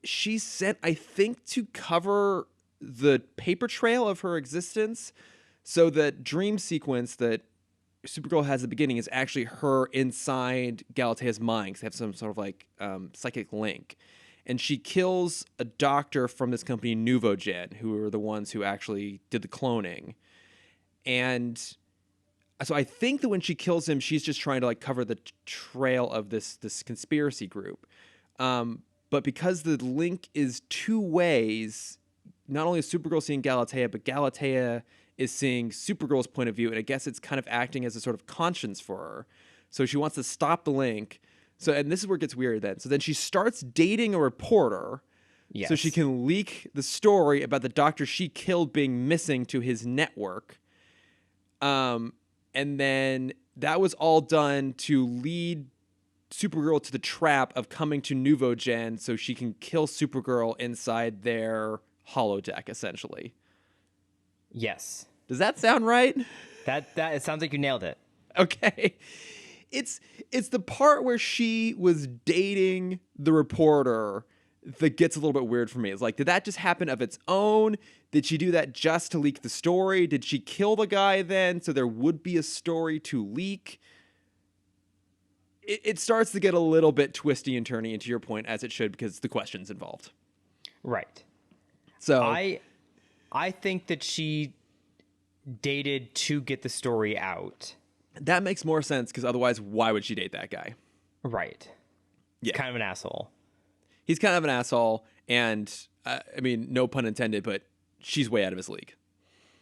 she's sent, I think, to cover the paper trail of her existence. So that dream sequence that Supergirl has at the beginning is actually her inside Galatea's mind, because they have some sort of like psychic link. And she kills a doctor from this company, Nuvogen, who are the ones who actually did the cloning. And so I think that when she kills him, she's just trying to like cover the trail of this conspiracy group. But because the link is two ways, not only is Supergirl seeing Galatea, but Galatea is seeing Supergirl's point of view. And I guess it's kind of acting as a sort of conscience for her. So she wants to stop the link. So, and this is where it gets weird then. So then she starts dating a reporter, yes, so she can leak the story about the doctor she killed being missing to his network. And then that was all done to lead Supergirl to the trap of coming to Nuvogen so she can kill Supergirl inside their holodeck, essentially. Yes. Does that sound right? That it sounds like you nailed it. Okay. It's the part where she was dating the reporter that gets a little bit weird for me. It's like, did that just happen of its own? Did she do that just to leak the story? Did she kill the guy then so there would be a story to leak? It starts to get a little bit twisty and turny, into your point, as it should, because the question's involved. Right. So I think that she dated to get the story out. That makes more sense, because otherwise, why would she date that guy? Right. Yeah. Kind of an asshole. He's kind of an asshole, and I mean, no pun intended, but she's way out of his league.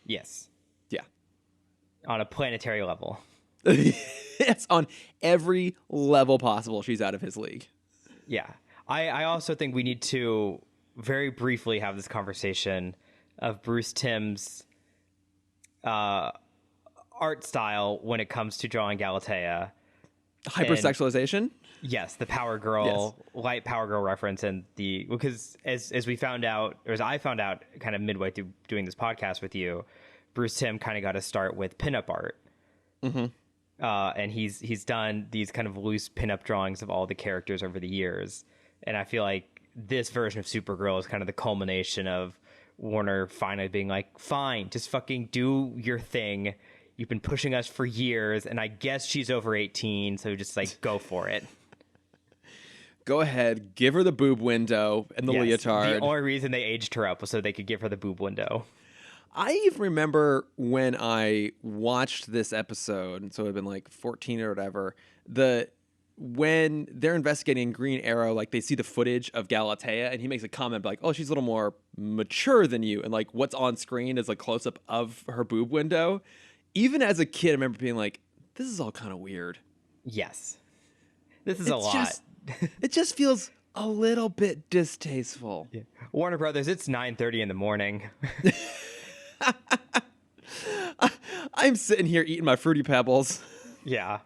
Yes. Yeah. On a planetary level. It's on every level possible. She's out of his league. Yeah. I also think we need to very briefly have this conversation of Bruce Timm's art style when it comes to drawing Galatea. Hypersexualization? Yes, the Power Girl, light Power Girl reference, and because as we found out, or as I found out kind of midway through doing this podcast with you, Bruce Timm kind of got to start with pinup art. Mm-hmm. And he's done these kind of loose pinup drawings of all the characters over the years. And I feel like this version of Supergirl is kind of the culmination of Warner finally being like, fine, just fucking do your thing. You've been pushing us for years, and I guess she's over 18, so just like go for it. Go ahead, give her the boob window and the leotard. The only reason they aged her up was so they could give her the boob window. I even remember when I watched this episode, and so it had been like 14 or whatever, when they're investigating Green Arrow, like they see the footage of Galatea, and he makes a comment like, oh, she's a little more mature than you. And like what's on screen is a close-up of her boob window. Even as a kid, I remember being like, this is all kind of weird. Yes. This is a lot. It just feels a little bit distasteful. Yeah. Warner Brothers, it's 9:30 in the morning. I'm sitting here eating my Fruity Pebbles. Yeah.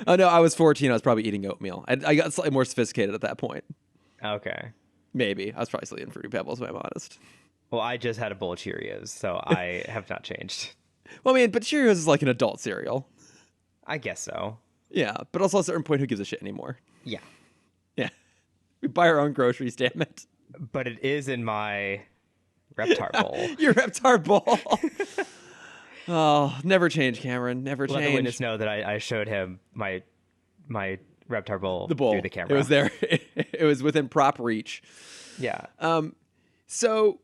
Oh, no, I was 14. I was probably eating oatmeal. I got slightly more sophisticated at that point. Okay. Maybe. I was probably still eating Fruity Pebbles, if I'm honest. Well, I just had a bowl of Cheerios, so I have not changed. Well, I mean, but Cheerios is like an adult cereal. I guess so. Yeah, but also at a certain point, who gives a shit anymore? Yeah. Yeah. We buy our own groceries, damn it. But it is in my Reptar bowl. Your Reptar bowl. Oh, never change, Cameron. Never change. Let the witness know that I showed him my Reptar bowl, through the camera. It was there. It was within prop reach. Yeah. So,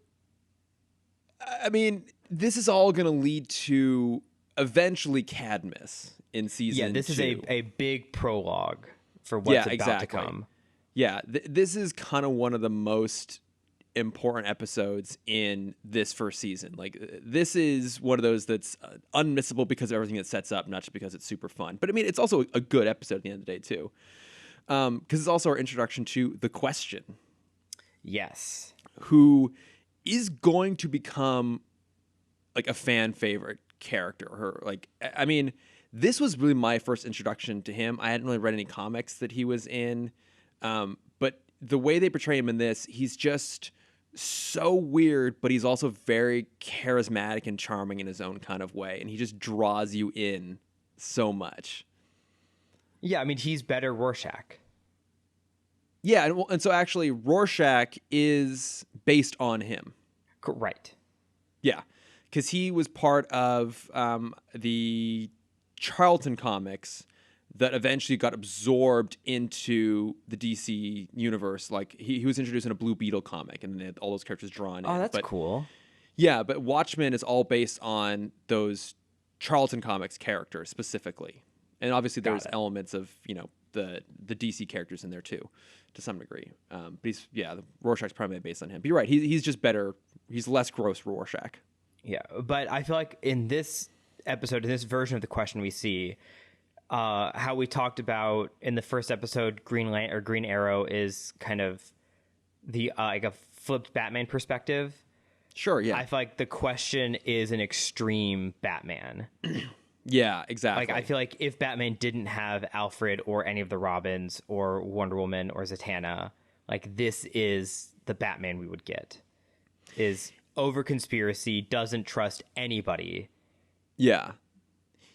I mean, this is all going to lead to eventually Cadmus in season 2. Yeah, this is a big prologue for what's about to come. Yeah, this is kind of one of the most important episodes in this first season. Like, this is one of those that's unmissable because of everything it sets up, not just because it's super fun. But I mean, it's also a good episode at the end of the day too, because it's also our introduction to the Question. Yes, who is going to become like a fan favorite character. I mean, this was really my first introduction to him. I hadn't really read any comics that he was in, but the way they portray him in this, he's just so weird, but he's also very charismatic and charming in his own kind of way, and he just draws you in so much. Yeah, I mean, he's better Rorschach. Yeah, and so actually Rorschach is based on him. Right. Yeah, because he was part of the Charlton comics that eventually got absorbed into the DC universe. Like, he was introduced in a Blue Beetle comic, and then they had all those characters drawn in. Oh, that's cool. Yeah, but Watchmen is all based on those Charlton comics characters specifically. And obviously there's elements of, the DC characters in there too, to some degree. But the Rorschach's primarily based on him. But you're right, he's just better. He's less gross Rorschach. Yeah, but I feel like in this episode, in this version of the Question, we see how we talked about in the first episode, Green Arrow is kind of the like a flipped Batman perspective. Sure, yeah. I feel like the Question is an extreme Batman. Yeah, exactly. Like, I feel like if Batman didn't have Alfred or any of the Robins or Wonder Woman or Zatanna, like, this is the Batman we would get. Is over conspiracy, doesn't trust anybody. Yeah.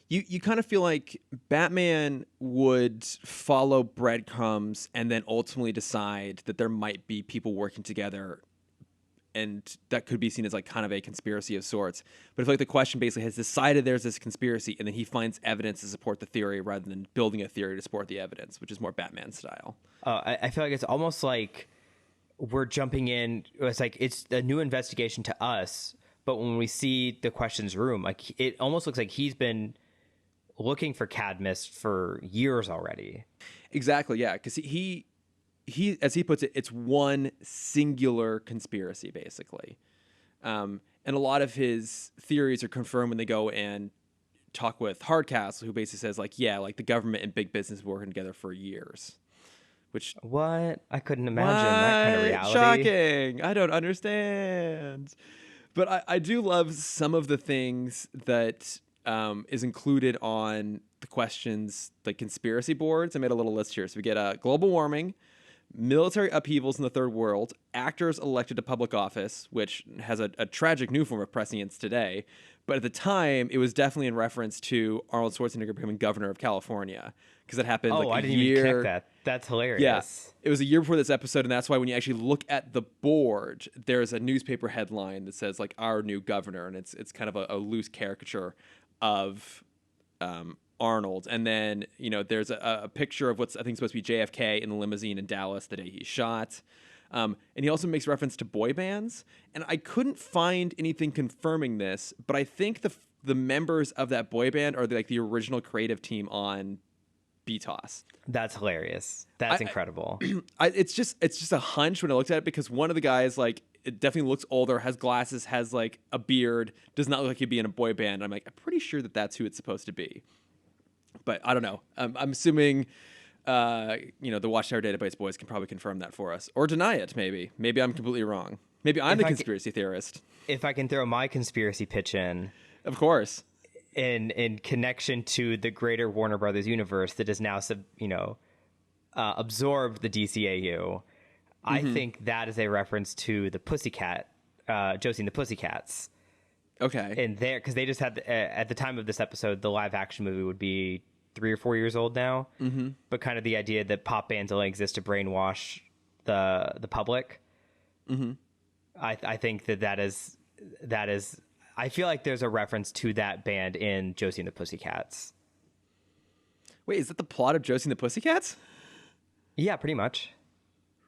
You kind of feel like Batman would follow breadcrumbs and then ultimately decide that there might be people working together, and that could be seen as like kind of a conspiracy of sorts. But I feel like the Question basically has decided there's this conspiracy, and then he finds evidence to support the theory rather than building a theory to support the evidence, which is more Batman style. I feel like it's almost like we're jumping in. It's like it's a new investigation to us, but when we see the questions room, like it almost looks like he's been looking for Cadmus for years already. Exactly, yeah, because he as he puts it, it's one singular conspiracy basically, and a lot of his theories are confirmed when they go and talk with Hardcastle, who basically says like, yeah, like the government and big business working together for years. Which What? I couldn't imagine that kind of reality. Shocking! I don't understand. But I do love some of the things that is included on the questions, like conspiracy boards. I made a little list here. So we get global warming, military upheavals in the third world, actors elected to public office, which has a tragic new form of prescience today. But at the time, it was definitely in reference to Arnold Schwarzenegger becoming governor of California, because it happened like I a didn't year. even connect that. That's hilarious. Yeah, it was a year before this episode, and that's why when you actually look at the board, there's a newspaper headline that says like "Our new governor," and it's kind of a loose caricature of Arnold. And then there's a picture of what's I think supposed to be JFK in the limousine in Dallas the day he's shot. And he also makes reference to boy bands, and I couldn't find anything confirming this, but I think the members of that boy band are the original creative team on BTOS. That's hilarious. That's incredible. It's just a hunch when I looked at it, because one of the guys, like, it definitely looks older, has glasses, has like a beard, does not look like he'd be in a boy band. I'm like, I'm pretty sure that's who it's supposed to be, but I don't know. I'm assuming the Watchtower Database boys can probably confirm that for us or deny it. Maybe I'm completely wrong. Maybe I'm the conspiracy theorist. If I can throw my conspiracy pitch in, of course, in connection to the greater Warner Brothers universe that has now absorbed the DCAU, I think that is a reference to the Pussycat, Josie and the Pussycats. Okay. And there, because they just had at the time of this episode, the live action movie would be 3 or 4 years old now. Mm-hmm. But kind of the idea that pop bands only exist to brainwash the public. Mm-hmm. I think that is. I feel like there's a reference to that band in Josie and the Pussycats. Wait, is that the plot of Josie and the Pussycats? Yeah, pretty much.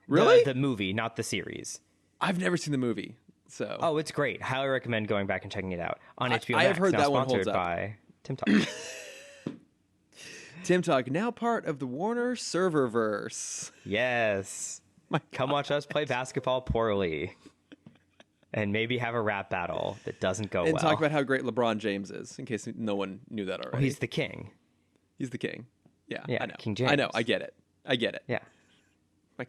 Really? The movie, not the series. I've never seen the movie, so. Oh, it's great. Highly recommend going back and checking it out on HBO Max. I have heard now that one holds sponsored up. by Timm Talk. Timm Talk, now part of the Warner Serververse. Yes. Come watch us play basketball poorly. And maybe have a rap battle that doesn't go well. And talk about how great LeBron James is, in case no one knew that already. Oh, he's the king. He's the king. Yeah, Yeah, I know. King James. I know. I get it. Yeah. My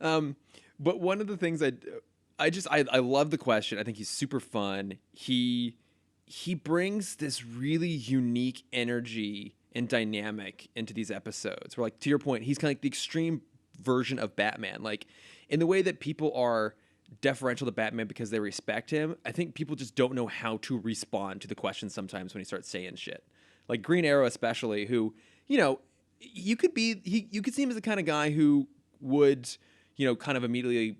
God. But one of the things I love the question. I think he's super fun. He brings this really unique energy and dynamic into these episodes. Where, like, to your point, he's kind of like the extreme version of Batman. Like, in the way that people are deferential to Batman because they respect him, I think people just don't know how to respond to the question sometimes when he starts saying shit. Like Green Arrow especially, who, you could see him as the kind of guy who would, kind of immediately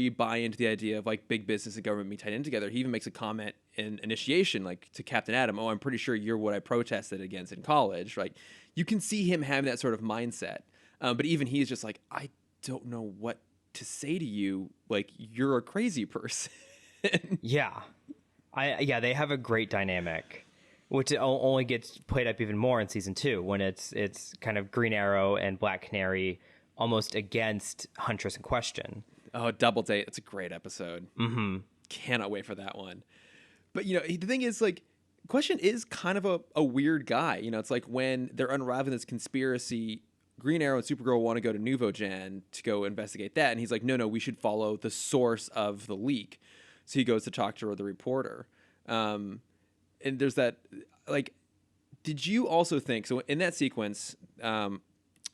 buy into the idea of like big business and government being tied in together. He even makes a comment in Initiation, like to Captain Atom, "Oh, I'm pretty sure you're what I protested against in college." Like, you can see him having that sort of mindset. But even he's just like, I don't know what to say to you, like, you're a crazy person. Yeah. They have a great dynamic, which only gets played up even more in season 2 when it's kind of Green Arrow and Black Canary almost against Huntress and Question. Oh, Double Date. It's a great episode. Mm-hmm. Cannot wait for that one. But, the thing is, like, Question is kind of a weird guy. It's like when they're unraveling this conspiracy, Green Arrow and Supergirl want to go to Nuvogen to go investigate that. And he's like, no, we should follow the source of the leak. So he goes to talk to the reporter. And there's that, like, did you also think, so in that sequence,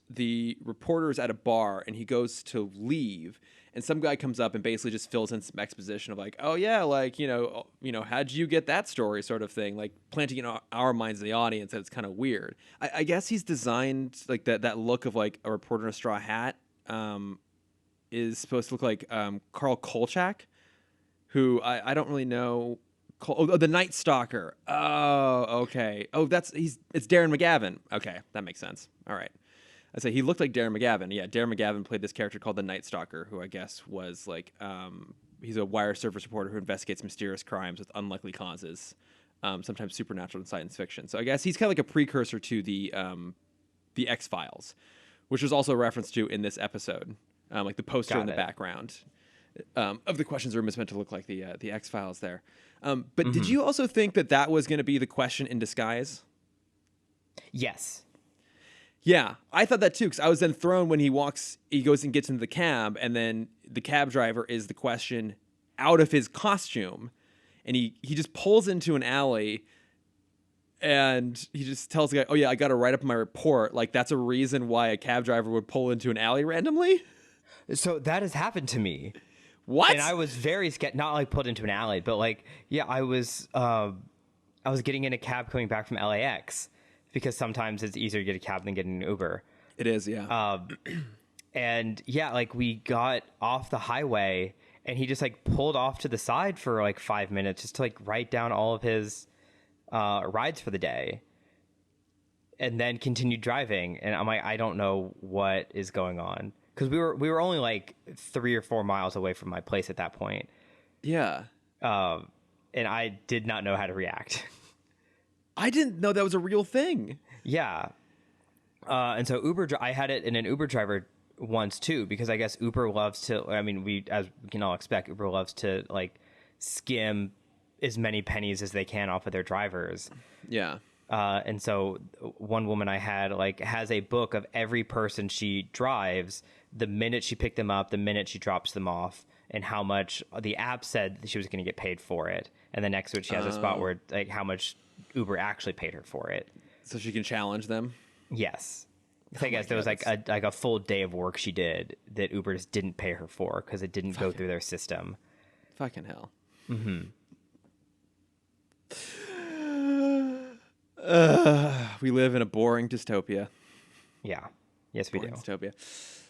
the reporter's at a bar and he goes to leave, and some guy comes up and basically just fills in some exposition of like, oh yeah, like, how'd you get that story, sort of thing, like planting in our minds, in the audience, that it's kind of weird. I guess he's designed like that look of like a reporter in a straw hat is supposed to look like Carl Kolchak, who I don't really know. The Night Stalker. Oh, okay. Oh, it's Darren McGavin. Okay, that makes sense. All right. I say he looked like Darren McGavin. Yeah, Darren McGavin played this character called the Night Stalker, who I guess was like he's a wire service reporter who investigates mysterious crimes with unlikely causes, sometimes supernatural and science fiction. So I guess he's kind of like a precursor to the X-Files, which was also referenced to in this episode. Like the poster in the background of the questions room is meant to look like the X-Files there. But did you also think that was going to be the question in disguise? Yes. Yeah, I thought that too, because I was then thrown when he goes and gets into the cab, and then the cab driver is the question out of his costume, and he just pulls into an alley, and he just tells the guy, oh yeah, I got to write up my report. Like, that's a reason why a cab driver would pull into an alley randomly? So that has happened to me. What? And I was very scared, not like pulled into an alley, but like, yeah, I was getting in a cab coming back from LAX, because sometimes it's easier to get a cab than getting an Uber. It is, yeah. And yeah, like we got off the highway and he just like pulled off to the side for like 5 minutes just to like write down all of his rides for the day, and then continued driving. And I'm like, I don't know what is going on, because we were only like 3 or 4 miles away from my place at that point. Yeah. And I did not know how to react. I didn't know that was a real thing. Yeah. And so I had it in an Uber driver once too, because I guess Uber loves to, I mean, as we can all expect, Uber loves to like skim as many pennies as they can off of their drivers. Yeah. And so one woman I had has a book of every person she drives, the minute she picked them up, the minute she drops them off, and how much the app said that she was going to get paid for it. And then next to it, she has a spot where like how much Uber actually paid her for it. So she can challenge them? Yes. I guess there was like a full day of work she did that Uber just didn't pay her for because it didn't go through their system. Fucking hell. Mm-hmm. We live in a boring dystopia. Yeah. Yes, we do. Dystopia.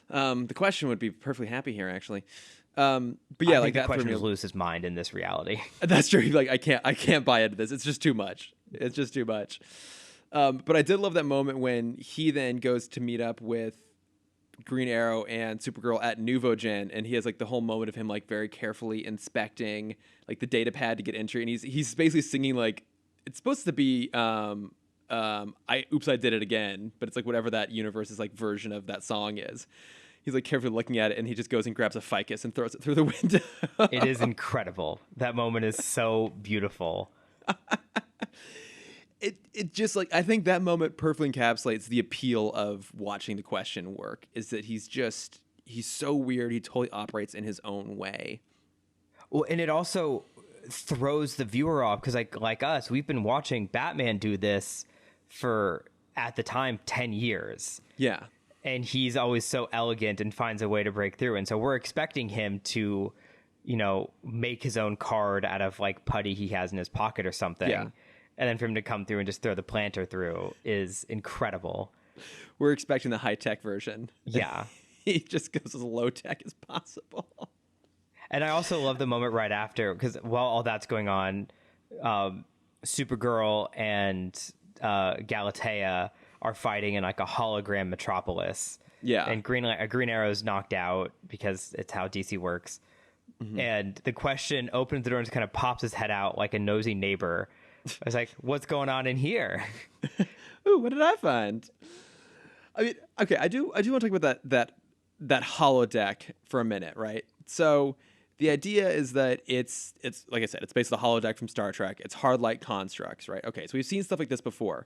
The question would be perfectly happy here, actually. But yeah, I like think that the question is lose his mind in this reality. That's true. Like I can't buy into this. It's just too much. It's just too much. But I did love that moment when he then goes to meet up with Green Arrow and Supergirl at Nuvogen, and he has like the whole moment of him like very carefully inspecting like the data pad to get entry, and he's basically singing like it's supposed to be I did it again, but it's like whatever that universe's like version of that song is. He's like carefully looking at it, and he just goes and grabs a ficus and throws it through the window. It is incredible. That moment is so beautiful. It just like I think that moment perfectly encapsulates the appeal of watching the question work, is that he's so weird. He totally operates in his own way. Well, and it also throws the viewer off because like us, we've been watching Batman do this for, at the time, 10 years. Yeah. And he's always so elegant and finds a way to break through. And so we're expecting him to, make his own card out of like putty he has in his pocket or something. Yeah. And then for him to come through and just throw the planter through is incredible. We're expecting the high-tech version. Yeah. He just goes as low-tech as possible. And I also love the moment right after, because while all that's going on, Supergirl and Galatea are fighting in like a hologram metropolis. Yeah. And Green Arrow's knocked out because it's how DC works. Mm-hmm. And the question opens the door and just kind of pops his head out like a nosy neighbor. I was like, what's going on in here? Ooh, what did I find? I mean, okay, I do want to talk about that holodeck for a minute, right? So the idea is that it's like I said, it's based on the holodeck from Star Trek. It's hard light constructs, right? Okay, so we've seen stuff like this before.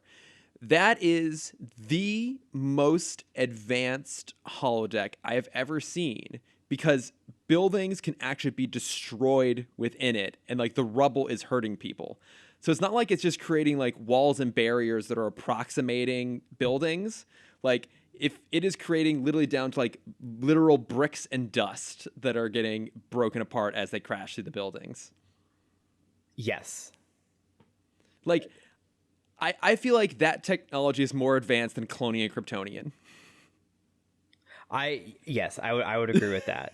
That is the most advanced holodeck I have ever seen, because buildings can actually be destroyed within it, and like the rubble is hurting people. So it's not like it's just creating like walls and barriers that are approximating buildings. Like if it is creating literally down to like literal bricks and dust that are getting broken apart as they crash through the buildings. Yes. Like I feel like that technology is more advanced than cloning a Kryptonian. I would agree with that.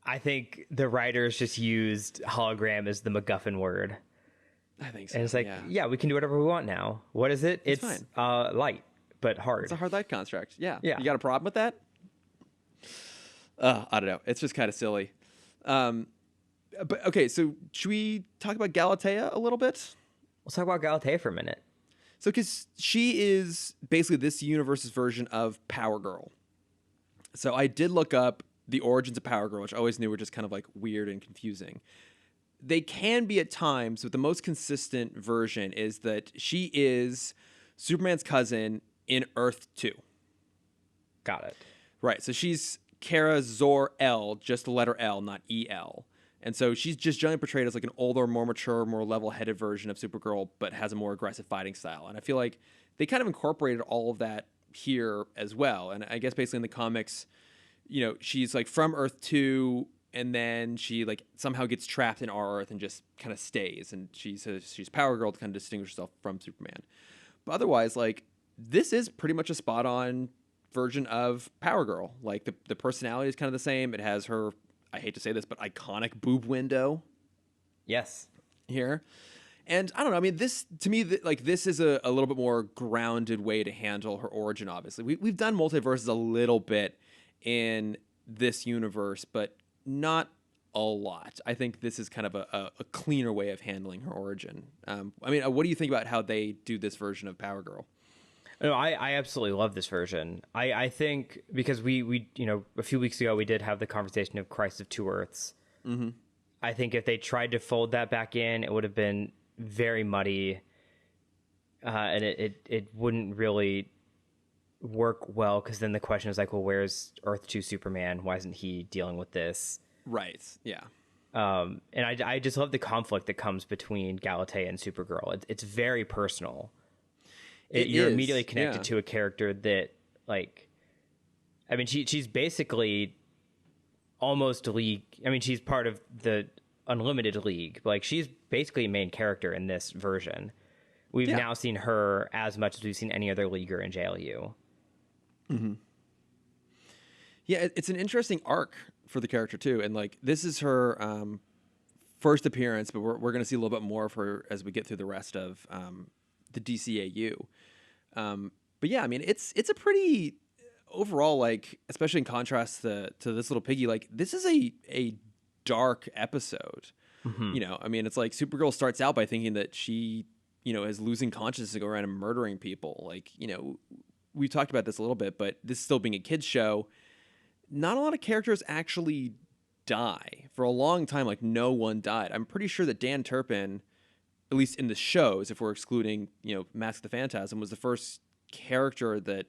I think the writers just used hologram as the MacGuffin word. I think so. And it's like, yeah, we can do whatever we want now. What is it? It's light, but hard. It's a hard light construct. Yeah. Yeah. You got a problem with that? I don't know. It's just kind of silly. Um, but okay, so should we talk about Galatea a little bit? Let's talk about Galatea for a minute. So, because she is basically this universe's version of Power Girl. So, I did look up the origins of Power Girl, which I always knew were just kind of like weird and confusing. They can be at times, but the most consistent version is that she is Superman's cousin in Earth 2. Got it. Right. So, she's Kara Zor-El, just the letter L, not E-L. And so she's just generally portrayed as like an older, more mature, more level-headed version of Supergirl, but has a more aggressive fighting style. And I feel like they kind of incorporated all of that here as well. And I guess basically in the comics, she's like from Earth 2, and then she like somehow gets trapped in our Earth and just kind of stays. And she's Power Girl to kind of distinguish herself from Superman. But otherwise, like, this is pretty much a spot-on version of Power Girl. Like the personality is kind of the same. It has her, I hate to say this, but iconic boob window. Yes. Here. And I don't know. I mean, this to me, this is a little bit more grounded way to handle her origin. Obviously, we've done multiverses a little bit in this universe, but not a lot. I think this is kind of a cleaner way of handling her origin. I mean, what do you think about how they do this version of Power Girl? No, I absolutely love this version. I think because we a few weeks ago we did have the conversation of Crisis of Two Earths. Mm-hmm. I think if they tried to fold that back in, it would have been very muddy, and it wouldn't really work well, because then the question is like, well, where's Earth 2 Superman? Why isn't he dealing with this? Right. Yeah. And I just love the conflict that comes between Galatea and Supergirl. It's very personal. You're immediately connected to a character that, like, I mean, she's basically almost League. I mean, she's part of the Unlimited League. But, like, she's basically a main character in this version. We've now seen her as much as we've seen any other Leaguer in JLU. Mm-hmm. Yeah, it's an interesting arc for the character too, and like this is her first appearance, but we're going to see a little bit more of her as we get through the rest of the DCAU. But yeah, I mean, it's a pretty overall, like, especially in contrast to this little Piggy, like this is a dark episode. Mm-hmm. I mean, it's like Supergirl starts out by thinking that she, is losing consciousness to go around and murdering people. Like, we've talked about this a little bit, but this still being a kid's show, not a lot of characters actually die. For a long time, like, no one died. I'm pretty sure that Dan Turpin, at least in the shows, if we're excluding, Mask of the Phantasm, was the first character that,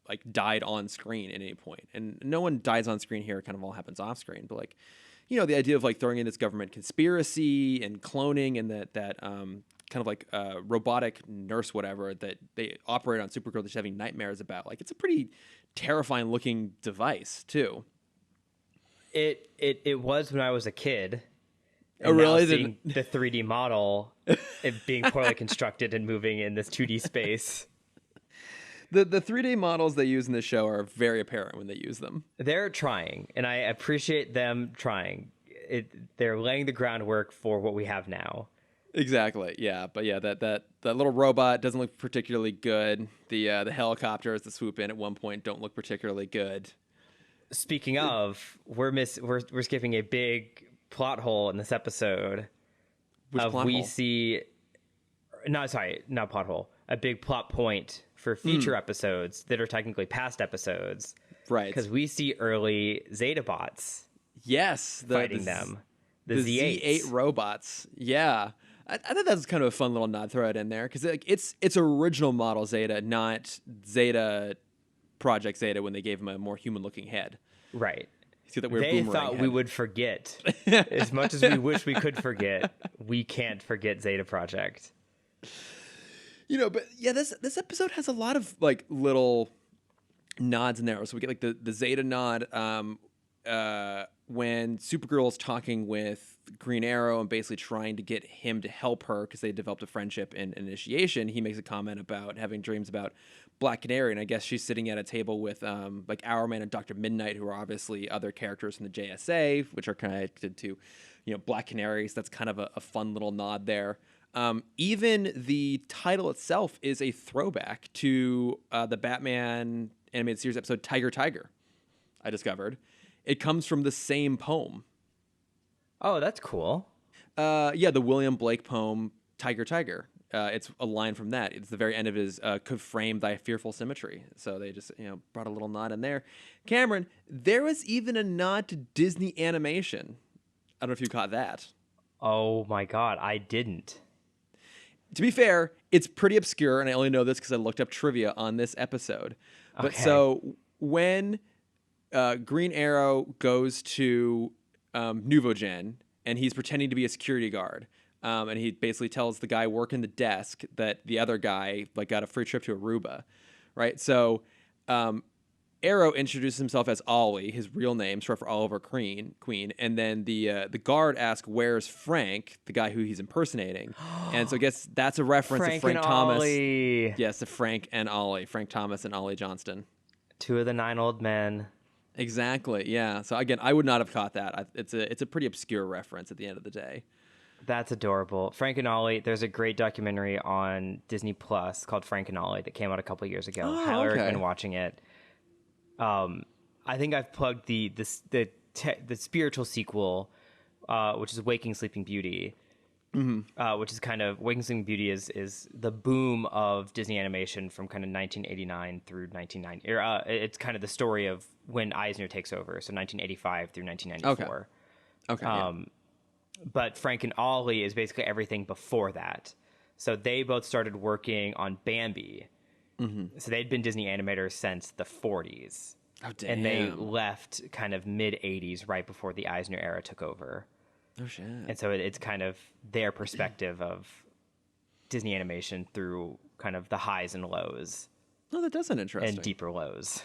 like, died on screen at any point. And no one dies on screen here. It kind of all happens off screen. But, like, the idea of, like, throwing in this government conspiracy and cloning and that kind of like robotic nurse, whatever, that they operate on Supergirl, just having nightmares about. Like, it's a pretty terrifying looking device too. It was when I was a kid. Oh, really? Seeing the 3D model, it being poorly constructed and moving in this 2D space. The 3D models they use in this show are very apparent when they use them. They're trying, and I appreciate them trying. They're laying the groundwork for what we have now. Exactly. Yeah, but yeah, that little robot doesn't look particularly good. The helicopters that swoop in at one point don't look particularly good. Speaking of, we're skipping a big plot hole in this episode. Which plot hole? Not plot hole. A big plot point for future episodes that are technically past episodes. Right. Because we see early Zeta bots. Yes, fighting them. The Z8 robots. Yeah. I thought that was kind of a fun little nod, throw it in there, because it's original model Zeta, not Zeta Project Zeta when they gave him a more human-looking head. Right. See that weird they boomerang thought head. We would forget. As much as we wish we could forget, we can't forget Zeta Project. But yeah, this episode has a lot of like little nods in there. So we get like the Zeta nod when Supergirl is talking with Green Arrow and basically trying to get him to help her because they developed a friendship in Initiation. He makes a comment about having dreams about Black Canary, and I guess she's sitting at a table with like Hourman and Dr. Midnight, who are obviously other characters from the JSA, which are connected to Black Canaries. That's kind of a fun little nod there. Even the title itself is a throwback to the Batman animated series episode Tiger Tiger, I discovered. It comes from the same poem Oh, that's cool. Yeah, the William Blake poem "Tiger, Tiger." It's a line from that. It's the very end of his "Could frame thy fearful symmetry." So they just brought a little nod in there. Cameron, there was even a nod to Disney animation. I don't know if you caught that. Oh my God, I didn't. To be fair, it's pretty obscure, and I only know this because I looked up trivia on this episode. But Okay. so when Green Arrow goes to Nouveau Gen, and he's pretending to be a security guard. And he basically tells the guy working the desk that the other guy like got a free trip to Aruba, right? So Arrow introduces himself as Ollie, his real name, short for Oliver Queen, and then the guard asks, "Where's Frank?" The guy who he's impersonating, and so I guess that's a reference to Frank and Frank Thomas. Ollie. Yes, to Frank and Ollie, Frank Thomas and Ollie Johnston. Two of the 9 old men. Exactly. Yeah. So again, I would not have caught that. It's a pretty obscure reference at the end of the day. That's adorable. Frank and Ollie, there's a great documentary on Disney Plus called Frank and Ollie that came out a couple years ago. Oh, Highly okay. recommend watching it. I think I've plugged the spiritual sequel, which is Waking Sleeping Beauty, which is kind of Waking Sleeping Beauty is the boom of Disney animation from kind of 1989 through 1990. It's kind of the story of when Eisner takes over, so 1985 through 1994. Okay. Yeah. But Frank and Ollie is basically everything before that. So they both started working on Bambi. So they'd been Disney animators since the 40s. Oh, damn. And they left kind of mid 80s right before the Eisner era took over. Oh, shit. And so it's kind of their perspective of Disney animation through kind of the highs and lows No, that does sound interesting. and deeper lows.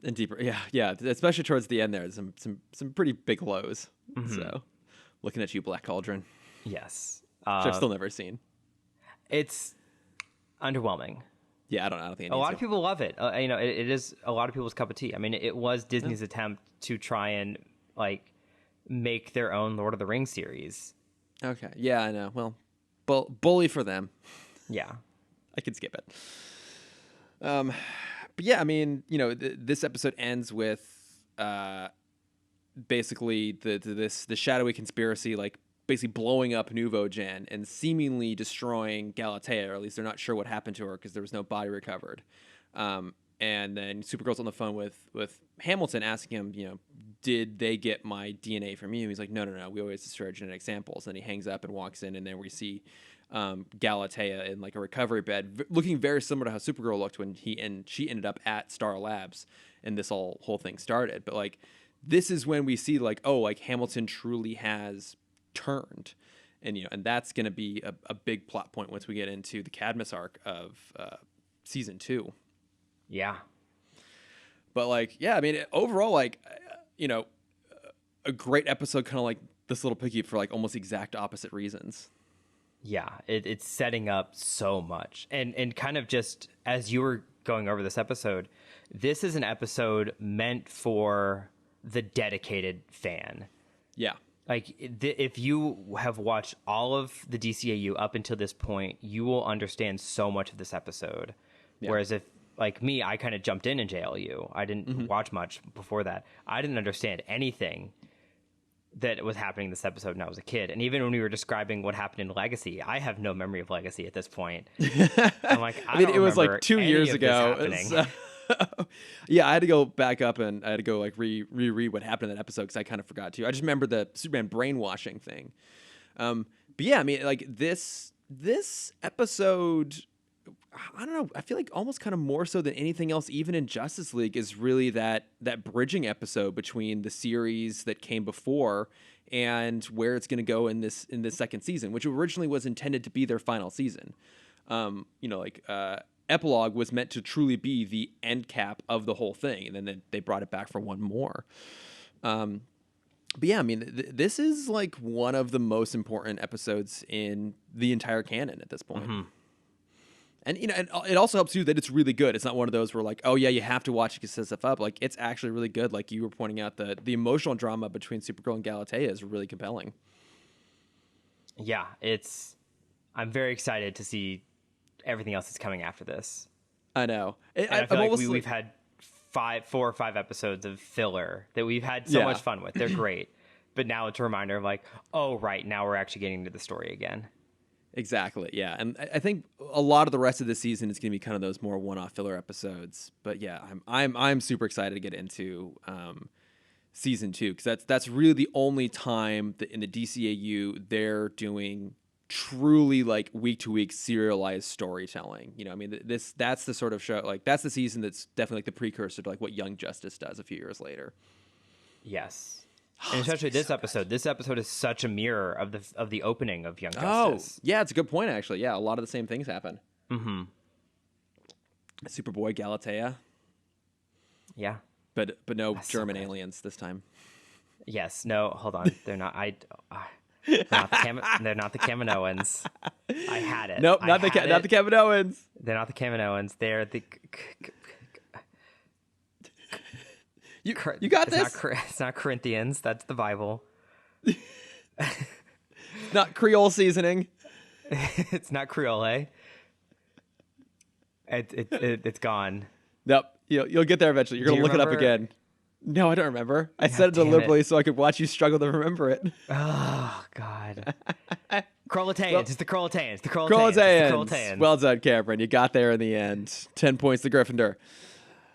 And deeper. Yeah. Especially towards the end there, there's some pretty big lows. So, looking at you, Black Cauldron, Yes. which I've still never seen. It's underwhelming. Yeah, I don't think I A need lot to. of people love it. It is a lot of people's cup of tea. I mean, it was Disney's attempt to try and like make their own Lord of the Rings series. Okay. Yeah, I know. Well, bully for them. Yeah. I could skip it. But yeah, I mean, this episode ends with basically the shadowy conspiracy, like basically blowing up Nouveau Gen and seemingly destroying Galatea, or at least they're not sure what happened to her because there was no body recovered. And then Supergirl's on the phone with Hamilton asking him, did they get my DNA from you? He's like, no, we always destroy genetic samples. And he hangs up and walks in, and then we see Galatea in like a recovery bed, looking very similar to how Supergirl looked when she ended up at Star Labs and this whole thing started. But like, this is when we see like, oh, like Hamilton truly has turned, and and that's going to be a big plot point once we get into the Cadmus arc of season 2. Yeah. But like, yeah, I mean, overall, like, a great episode, kind of like this little Piggy, for like almost exact opposite reasons. Yeah. It's setting up so much. And kind of just as you were going over this episode, this is an episode meant for the dedicated fan. Yeah. Like, if you have watched all of the DCAU up until this point, you will understand so much of this episode. Yeah. Whereas if, like me, I kind of jumped in JLU. I didn't watch much before that. I didn't understand anything that was happening in this episode when I was a kid. And even when we were describing what happened in Legacy, I have no memory of Legacy at this point. I'm like, I mean, it was like 2 years ago. Yeah, I had to go back up and I had to go like reread what happened in that episode because I kind of forgot to. I just remember the Superman brainwashing thing. But yeah, I mean, like this episode, I don't know. I feel like almost kind of more so than anything else, even in Justice League, is really that bridging episode between the series that came before and where it's going to go in this second season, which originally was intended to be their final season. Epilogue was meant to truly be the end cap of the whole thing, and then they brought it back for one more. But yeah, I mean, this is like one of the most important episodes in the entire canon at this point. And and it also helps too that it's really good. It's not one of those where like, oh yeah, you have to watch it to set stuff up. Like, it's actually really good. Like you were pointing out, the emotional drama between Supergirl and Galatea is really compelling. Yeah, I'm very excited to see everything else that's coming after this. I know. I feel like we've had 4 or 5 episodes of filler that we've had so much fun with. They're great. but now it's a reminder of like, oh, right, now we're actually getting to the story again. Exactly. Yeah. And I think a lot of the rest of the season is going to be kind of those more one-off filler episodes. But yeah, I'm super excited to get into season 2, because that's really the only time that in the DCAU they're doing truly like week to week serialized storytelling. You know, I mean, that's the sort of show, like that's the season that's definitely like the precursor to like what Young Justice does a few years later. Yes. And especially this episode. This episode is such a mirror of the opening of Young Justice. Oh, yeah, it's a good point actually. Yeah, a lot of the same things happen. Mm-hmm. Superboy, Galatea. Yeah. But no That's German so good. aliens this time. Yes. No, hold on. They're not. They're not the Kaminoans. I had it. Nope, not the Kaminoans. They're not the Kaminoans. They're the. You got this. It's not Corinthians. That's the Bible. Not Creole seasoning. It's not Creole. It's gone. Nope. You'll get there eventually. You're gonna look it up again. No, I don't remember. I said it deliberately so I could watch you struggle to remember it. Oh God. Krolataeans. It's the Krolataeans. The Krolataeans. Well done, Cameron. You got there in the end. 10 points to Gryffindor.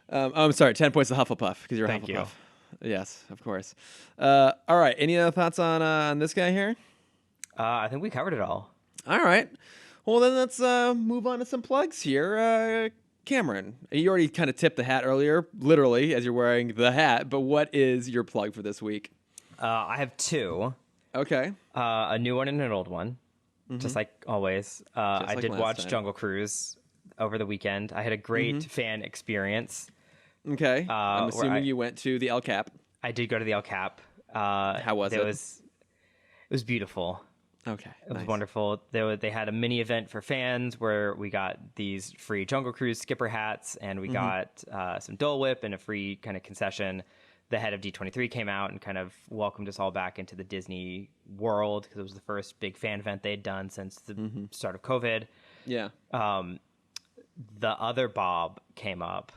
I'm sorry, 10 points to Hufflepuff because you're Thank Hufflepuff. You. Yes, of course. All right. Any other thoughts on this guy here? I think we covered it all. All right. Well, then let's move on to some plugs here. Cameron, you already kind of tipped the hat earlier, literally, as you're wearing the hat. But what is your plug for this week? I have 2. Okay. A new one and an old one, just like always. I like did last watch time. Jungle Cruise over the weekend. I had a great fan experience. Okay. I'm where assuming you went to the El Cap. I did go to the El Cap. How was it? It was beautiful. Okay. It was wonderful. They had a mini event for fans where we got these free Jungle Cruise skipper hats, and we got some Dole Whip and a free kind of concession. The head of D23 came out and kind of welcomed us all back into the Disney world because it was the first big fan event they'd done since the start of COVID. Yeah. The other Bob came up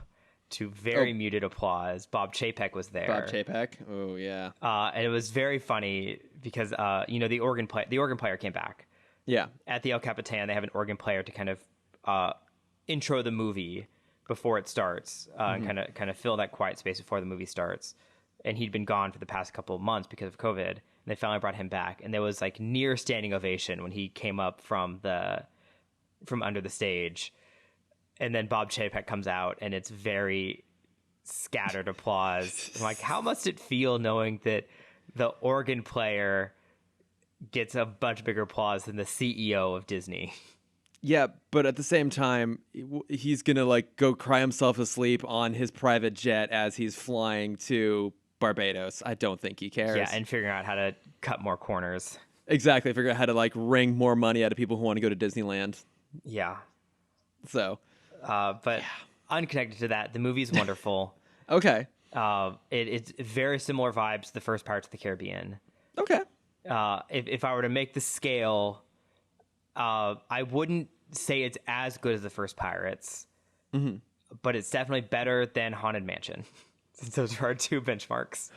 to very muted applause. Bob Chapek was there. Bob Chapek. Oh yeah. And it was very funny because the organ player came back. Yeah. At the El Capitan, they have an organ player to kind of intro the movie before it starts, and kind of fill that quiet space before the movie starts. And he'd been gone for the past couple of months because of COVID. And they finally brought him back, and there was like near standing ovation when he came up from under the stage. And then Bob Chapek comes out, and it's very scattered applause. I'm like, how must it feel knowing that the organ player gets a much bigger applause than the CEO of Disney? Yeah, but at the same time, he's gonna like go cry himself asleep on his private jet as he's flying to Barbados. I don't think he cares. Yeah, and figuring out how to cut more corners. Exactly, figure out how to like wring more money out of people who want to go to Disneyland. Yeah. So, but unconnected to that, the movie's wonderful. Okay. It's very similar vibes to the first Pirates of the Caribbean. Okay. If I were to make the scale, I wouldn't say it's as good as the first Pirates, but it's definitely better than Haunted Mansion. Since those are our 2 benchmarks.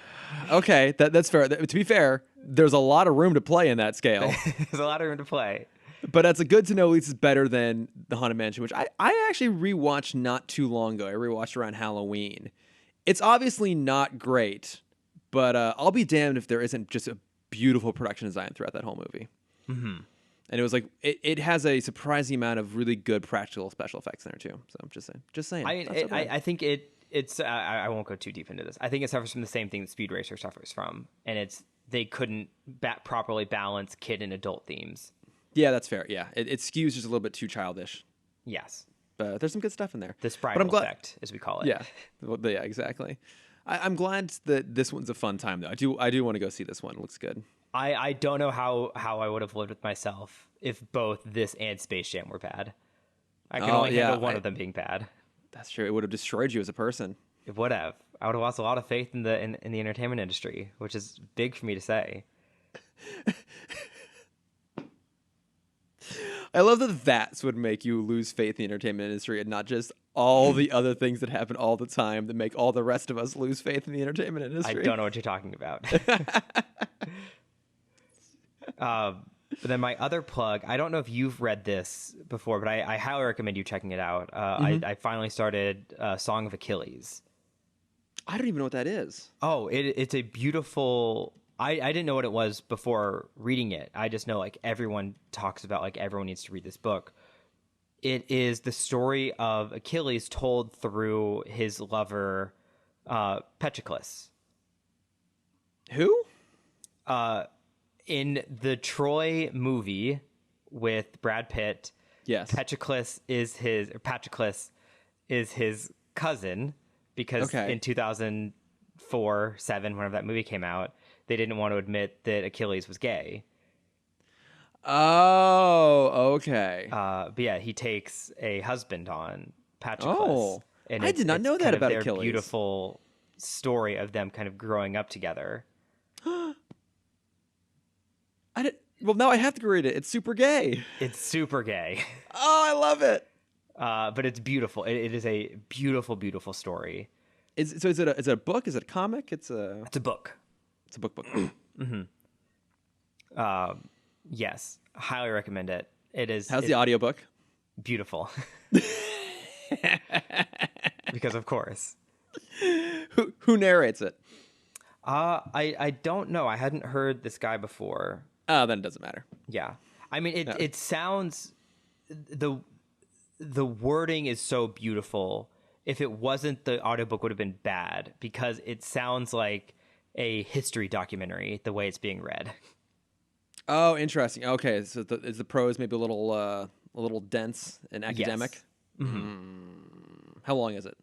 Okay, that's fair. To be fair, there's a lot of room to play in that scale. There's a lot of room to play. But that's a good to know. At least it's better than the Haunted Mansion, which I actually rewatched not too long ago. I rewatched around Halloween. It's obviously not great, but I'll be damned if there isn't just a beautiful production design throughout that whole movie. Mm-hmm. And it was like it has a surprising amount of really good practical special effects in there too. So I'm just saying. I think it's I won't go too deep into this. I think it suffers from the same thing that Speed Racer suffers from, and it's they couldn't properly balance kid and adult themes. Yeah, that's fair. Yeah, it skews just a little bit too childish. Yes. But there's some good stuff in there. The Sprite effect, as we call it. Yeah, well, yeah, exactly. I'm glad that this one's a fun time, though. I do want to go see this one. It looks good. I don't know how I would have lived with myself if both this and Space Jam were bad. I can only handle one of them being bad. That's true. It would have destroyed you as a person. It would have. I would have lost a lot of faith in the entertainment industry, which is big for me to say. I love that that's would make you lose faith in the entertainment industry and not just all the other things that happen all the time that make all the rest of us lose faith in the entertainment I industry. don't know what you're talking about. But then my other plug, I don't know if you've read this before, but I highly recommend you checking it out. I finally started Song of Achilles. I don't even know what that is. Oh, it's a beautiful... I didn't know what it was before reading it. I just know like everyone talks about like everyone needs to read this book. It is the story of Achilles told through his lover, Patroclus. Who? In the Troy movie with Brad Pitt, Yes. Patroclus is his cousin because in 2004, 7, whenever that movie came out, they didn't want to admit that Achilles was gay. Oh, okay. But yeah, he takes a husband on Patroclus. Oh, and I did not know it's that kind of about their Achilles. Beautiful story of them kind of growing up together. Well, now I have to go read it. It's super gay. It's super gay. Oh, I love it. But it's beautiful. It is a beautiful, beautiful story. Is it a book? Is it a comic? It's a book. It's a book. Yes, highly recommend it. It is. How's the audiobook? Beautiful. Because of course. Who narrates it? I don't know. I hadn't heard this guy before. Oh, then it doesn't matter. Yeah. I mean, it sounds the wording is so beautiful. If it wasn't, the audiobook would have been bad because it sounds like a history documentary the way it's being read. Oh, interesting. Okay, so is the prose maybe a little dense and academic? Yes. How long is it?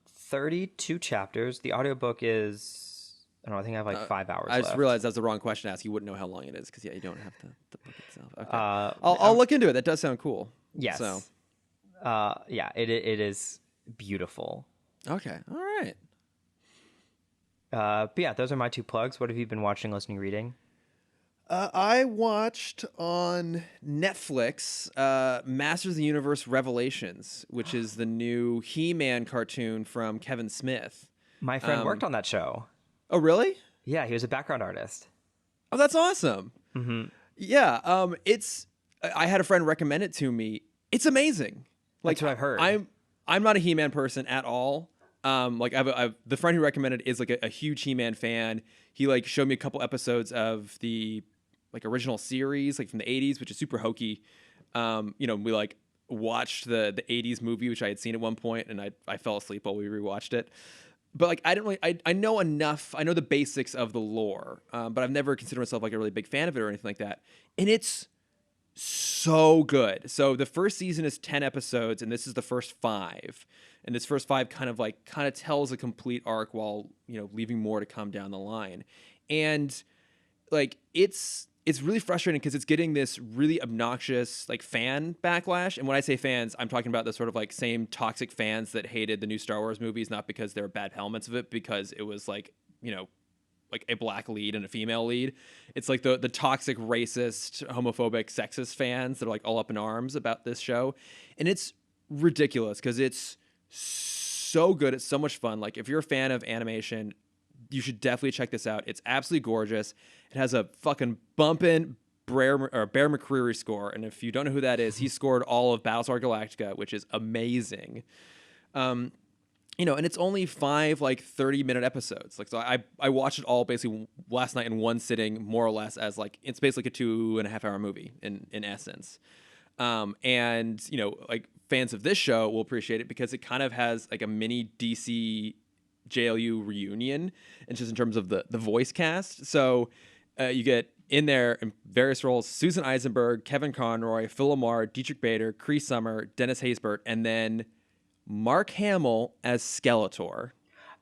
32 chapters. The audiobook is, I don't know, I think I have like 5 hours I just left. realized that's the wrong question to ask. You wouldn't know how long it is because you don't have the book itself. Okay, I'll look into it. That does sound cool. Yes. So, yeah, it is beautiful. okay, all right. But yeah, those are my 2 plugs. What have you been watching, listening, reading? I watched on Netflix Masters of the Universe Revelations, which is the new He-Man cartoon from Kevin Smith. My friend worked on that show. Oh, really? Yeah, he was a background artist. Oh, that's awesome. Yeah, I had a friend recommend it to me. It's amazing. Like, That's what I've heard. I'm not a He-Man person at all. Like the friend who recommended is like a huge He-Man fan. He like showed me a couple episodes of the like original series, like from the 80s, which is super hokey. We like watched the 80s movie, which I had seen at one point, and I fell asleep while we rewatched it. But like I know enough. I know the basics of the lore, but I've never considered myself like a really big fan of it or anything like that. And it's so good. So the first season is 10 episodes, and this is the first 5. And this first 5 kind of tells a complete arc while, leaving more to come down the line. And like it's really frustrating because it's getting this really obnoxious like fan backlash. And when I say fans, I'm talking about the sort of like same toxic fans that hated the new Star Wars movies, not because they were bad elements of it, because it was like, like a black lead and a female lead. It's like the toxic, racist, homophobic, sexist fans that are like all up in arms about this show. And it's ridiculous because it's so good. It's so much fun. Like if you're a fan of animation, you should definitely check this out. It's absolutely gorgeous. It has a fucking bumpin' Bear McCreary score. And if you don't know who that is, he scored all of Battlestar Galactica, which is amazing. And it's only 5 like 30-minute episodes. Like, so I watched it all basically last night in one sitting, more or less, as like it's basically like a 2.5-hour movie in essence. And like fans of this show will appreciate it because it kind of has like a mini DC JLU reunion, and just in terms of the voice cast. So you get in there in various roles: Susan Eisenberg, Kevin Conroy, Phil Lamar, Dietrich Bader, Cree Summer, Dennis Haysbert, and then Mark Hamill as Skeletor.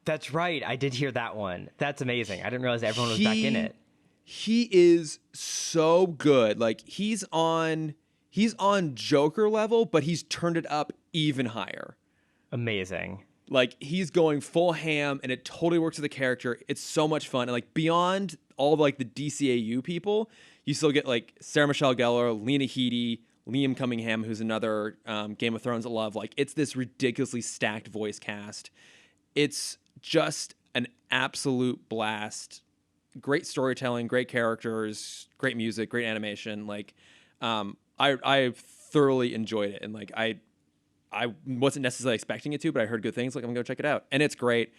That's right. I did hear that one. That's amazing. I didn't realize everyone was back in it. He is so good. Like he's on Joker level, but he's turned it up even higher. Amazing. Like, he's going full ham, and it totally works with the character. It's so much fun. And, like, beyond all of, like, the DCAU people, you still get, like, Sarah Michelle Gellar, Lena Headey, Liam Cunningham, who's another Game of Thrones love. Like, it's this ridiculously stacked voice cast. It's just an absolute blast. Great storytelling, great characters, great music, great animation. Like, I thoroughly enjoyed it. And, like, I wasn't necessarily expecting it to, but I heard good things. Like, I'm gonna go check it out, and it's great.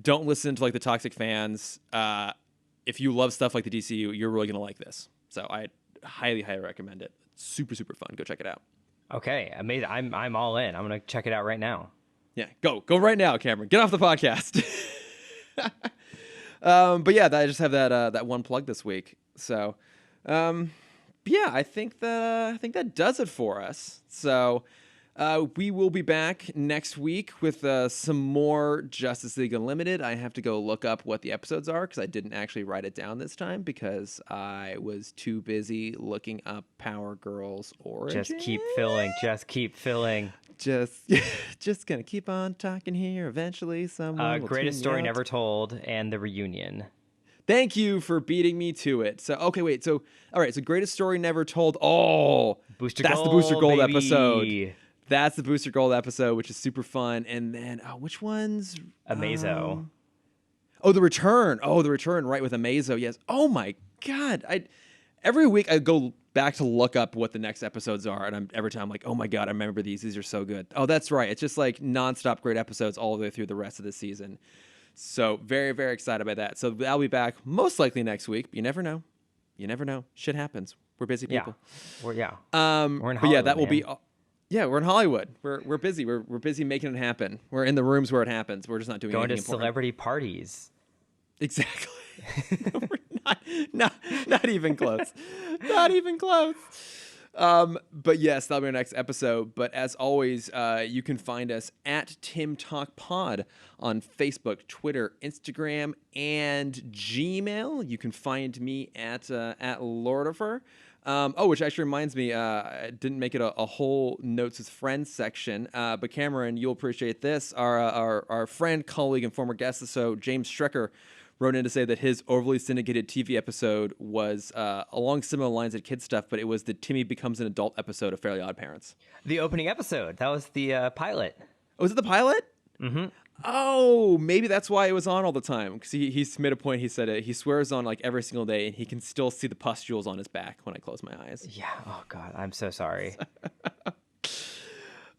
Don't listen to like the toxic fans. If you love stuff like the DCU, you're really gonna like this. So I highly recommend it. It's super fun. Go check it out. Okay, amazing. I'm all in. I'm gonna check it out right now. Yeah, go right now, Cameron. Get off the podcast. But yeah, I just have that one plug this week. So, yeah, I think that does it for us. So. We will be back next week with some more Justice League Unlimited. I have to go look up what the episodes are because I didn't actually write it down this time because I was too busy looking up Power Girl's origin. Just keep filling. Just gonna keep on talking here. Eventually, someone will Greatest tune story me out. never told and the reunion. Thank you for beating me to it. So, okay, wait. So, all right. So, Greatest Story Never Told. Oh, Booster that's Gold, the Booster Gold baby. episode. That's the Booster Gold episode, which is super fun. And then, which one's? Amazo. The Return. Oh, The Return, right, with Amazo, yes. Oh, my God. Every week I go back to look up what the next episodes are, and every time I'm like, oh, my God, I remember these. These are so good. Oh, that's right. It's just like nonstop great episodes all the way through the rest of the season. So very excited by that. So I'll be back most likely next week, but you never know. Shit happens. We're busy people. We're in Hollywood, but yeah, that will man. be... Yeah, we're in Hollywood. We're busy. We're busy making it happen. We're in the rooms where it happens. We're just not doing Going to anything important. celebrity parties. Exactly. We're not even close. Not even close. But yes, that'll be our next episode. But as always, you can find us at Timm Talk Pod on Facebook, Twitter, Instagram, and Gmail. You can find me at Lordifer. Which actually reminds me, I didn't make it a whole notes with friends section, but Cameron, you'll appreciate this. Our friend, colleague, and former guest, so James Strecker, wrote in to say that his overly syndicated TV episode was along similar lines of kid stuff, but it was the Timmy Becomes an Adult episode of Fairly Odd Parents. The opening episode. That was the pilot. Oh, was it the pilot? Mm-hmm. Oh, maybe that's why it was on all the time. Because he made a point. He said he swears on like every single day, and he can still see the pustules on his back when I close my eyes. Yeah. Oh God, I'm so sorry.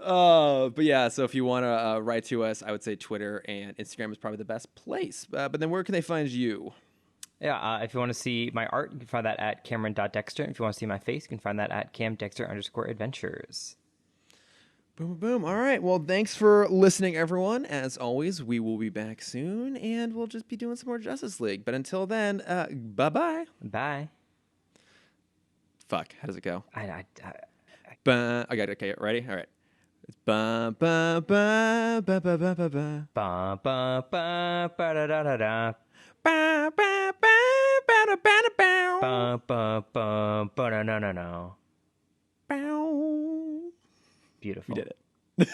But yeah, so if you want to write to us, I would say Twitter and Instagram is probably the best place. But then where can they find you? Yeah, if you want to see my art, you can find that at Cameron.Dexter. If you want to see my face, you can find that at CamDexter_adventures. Boom. All right. Well, thanks for listening, everyone. As always, we will be back soon, and we'll just be doing some more Justice League. But until then, bye-bye. Bye. Fuck. How does it go? I Got it. Okay, ready? All right. It's ba ba ba ba ba ba ba ba ba ba ba ba da da da da ba ba ba ba da ba da bow ba ba ba ba da na na na. bow. Beautiful. We did it.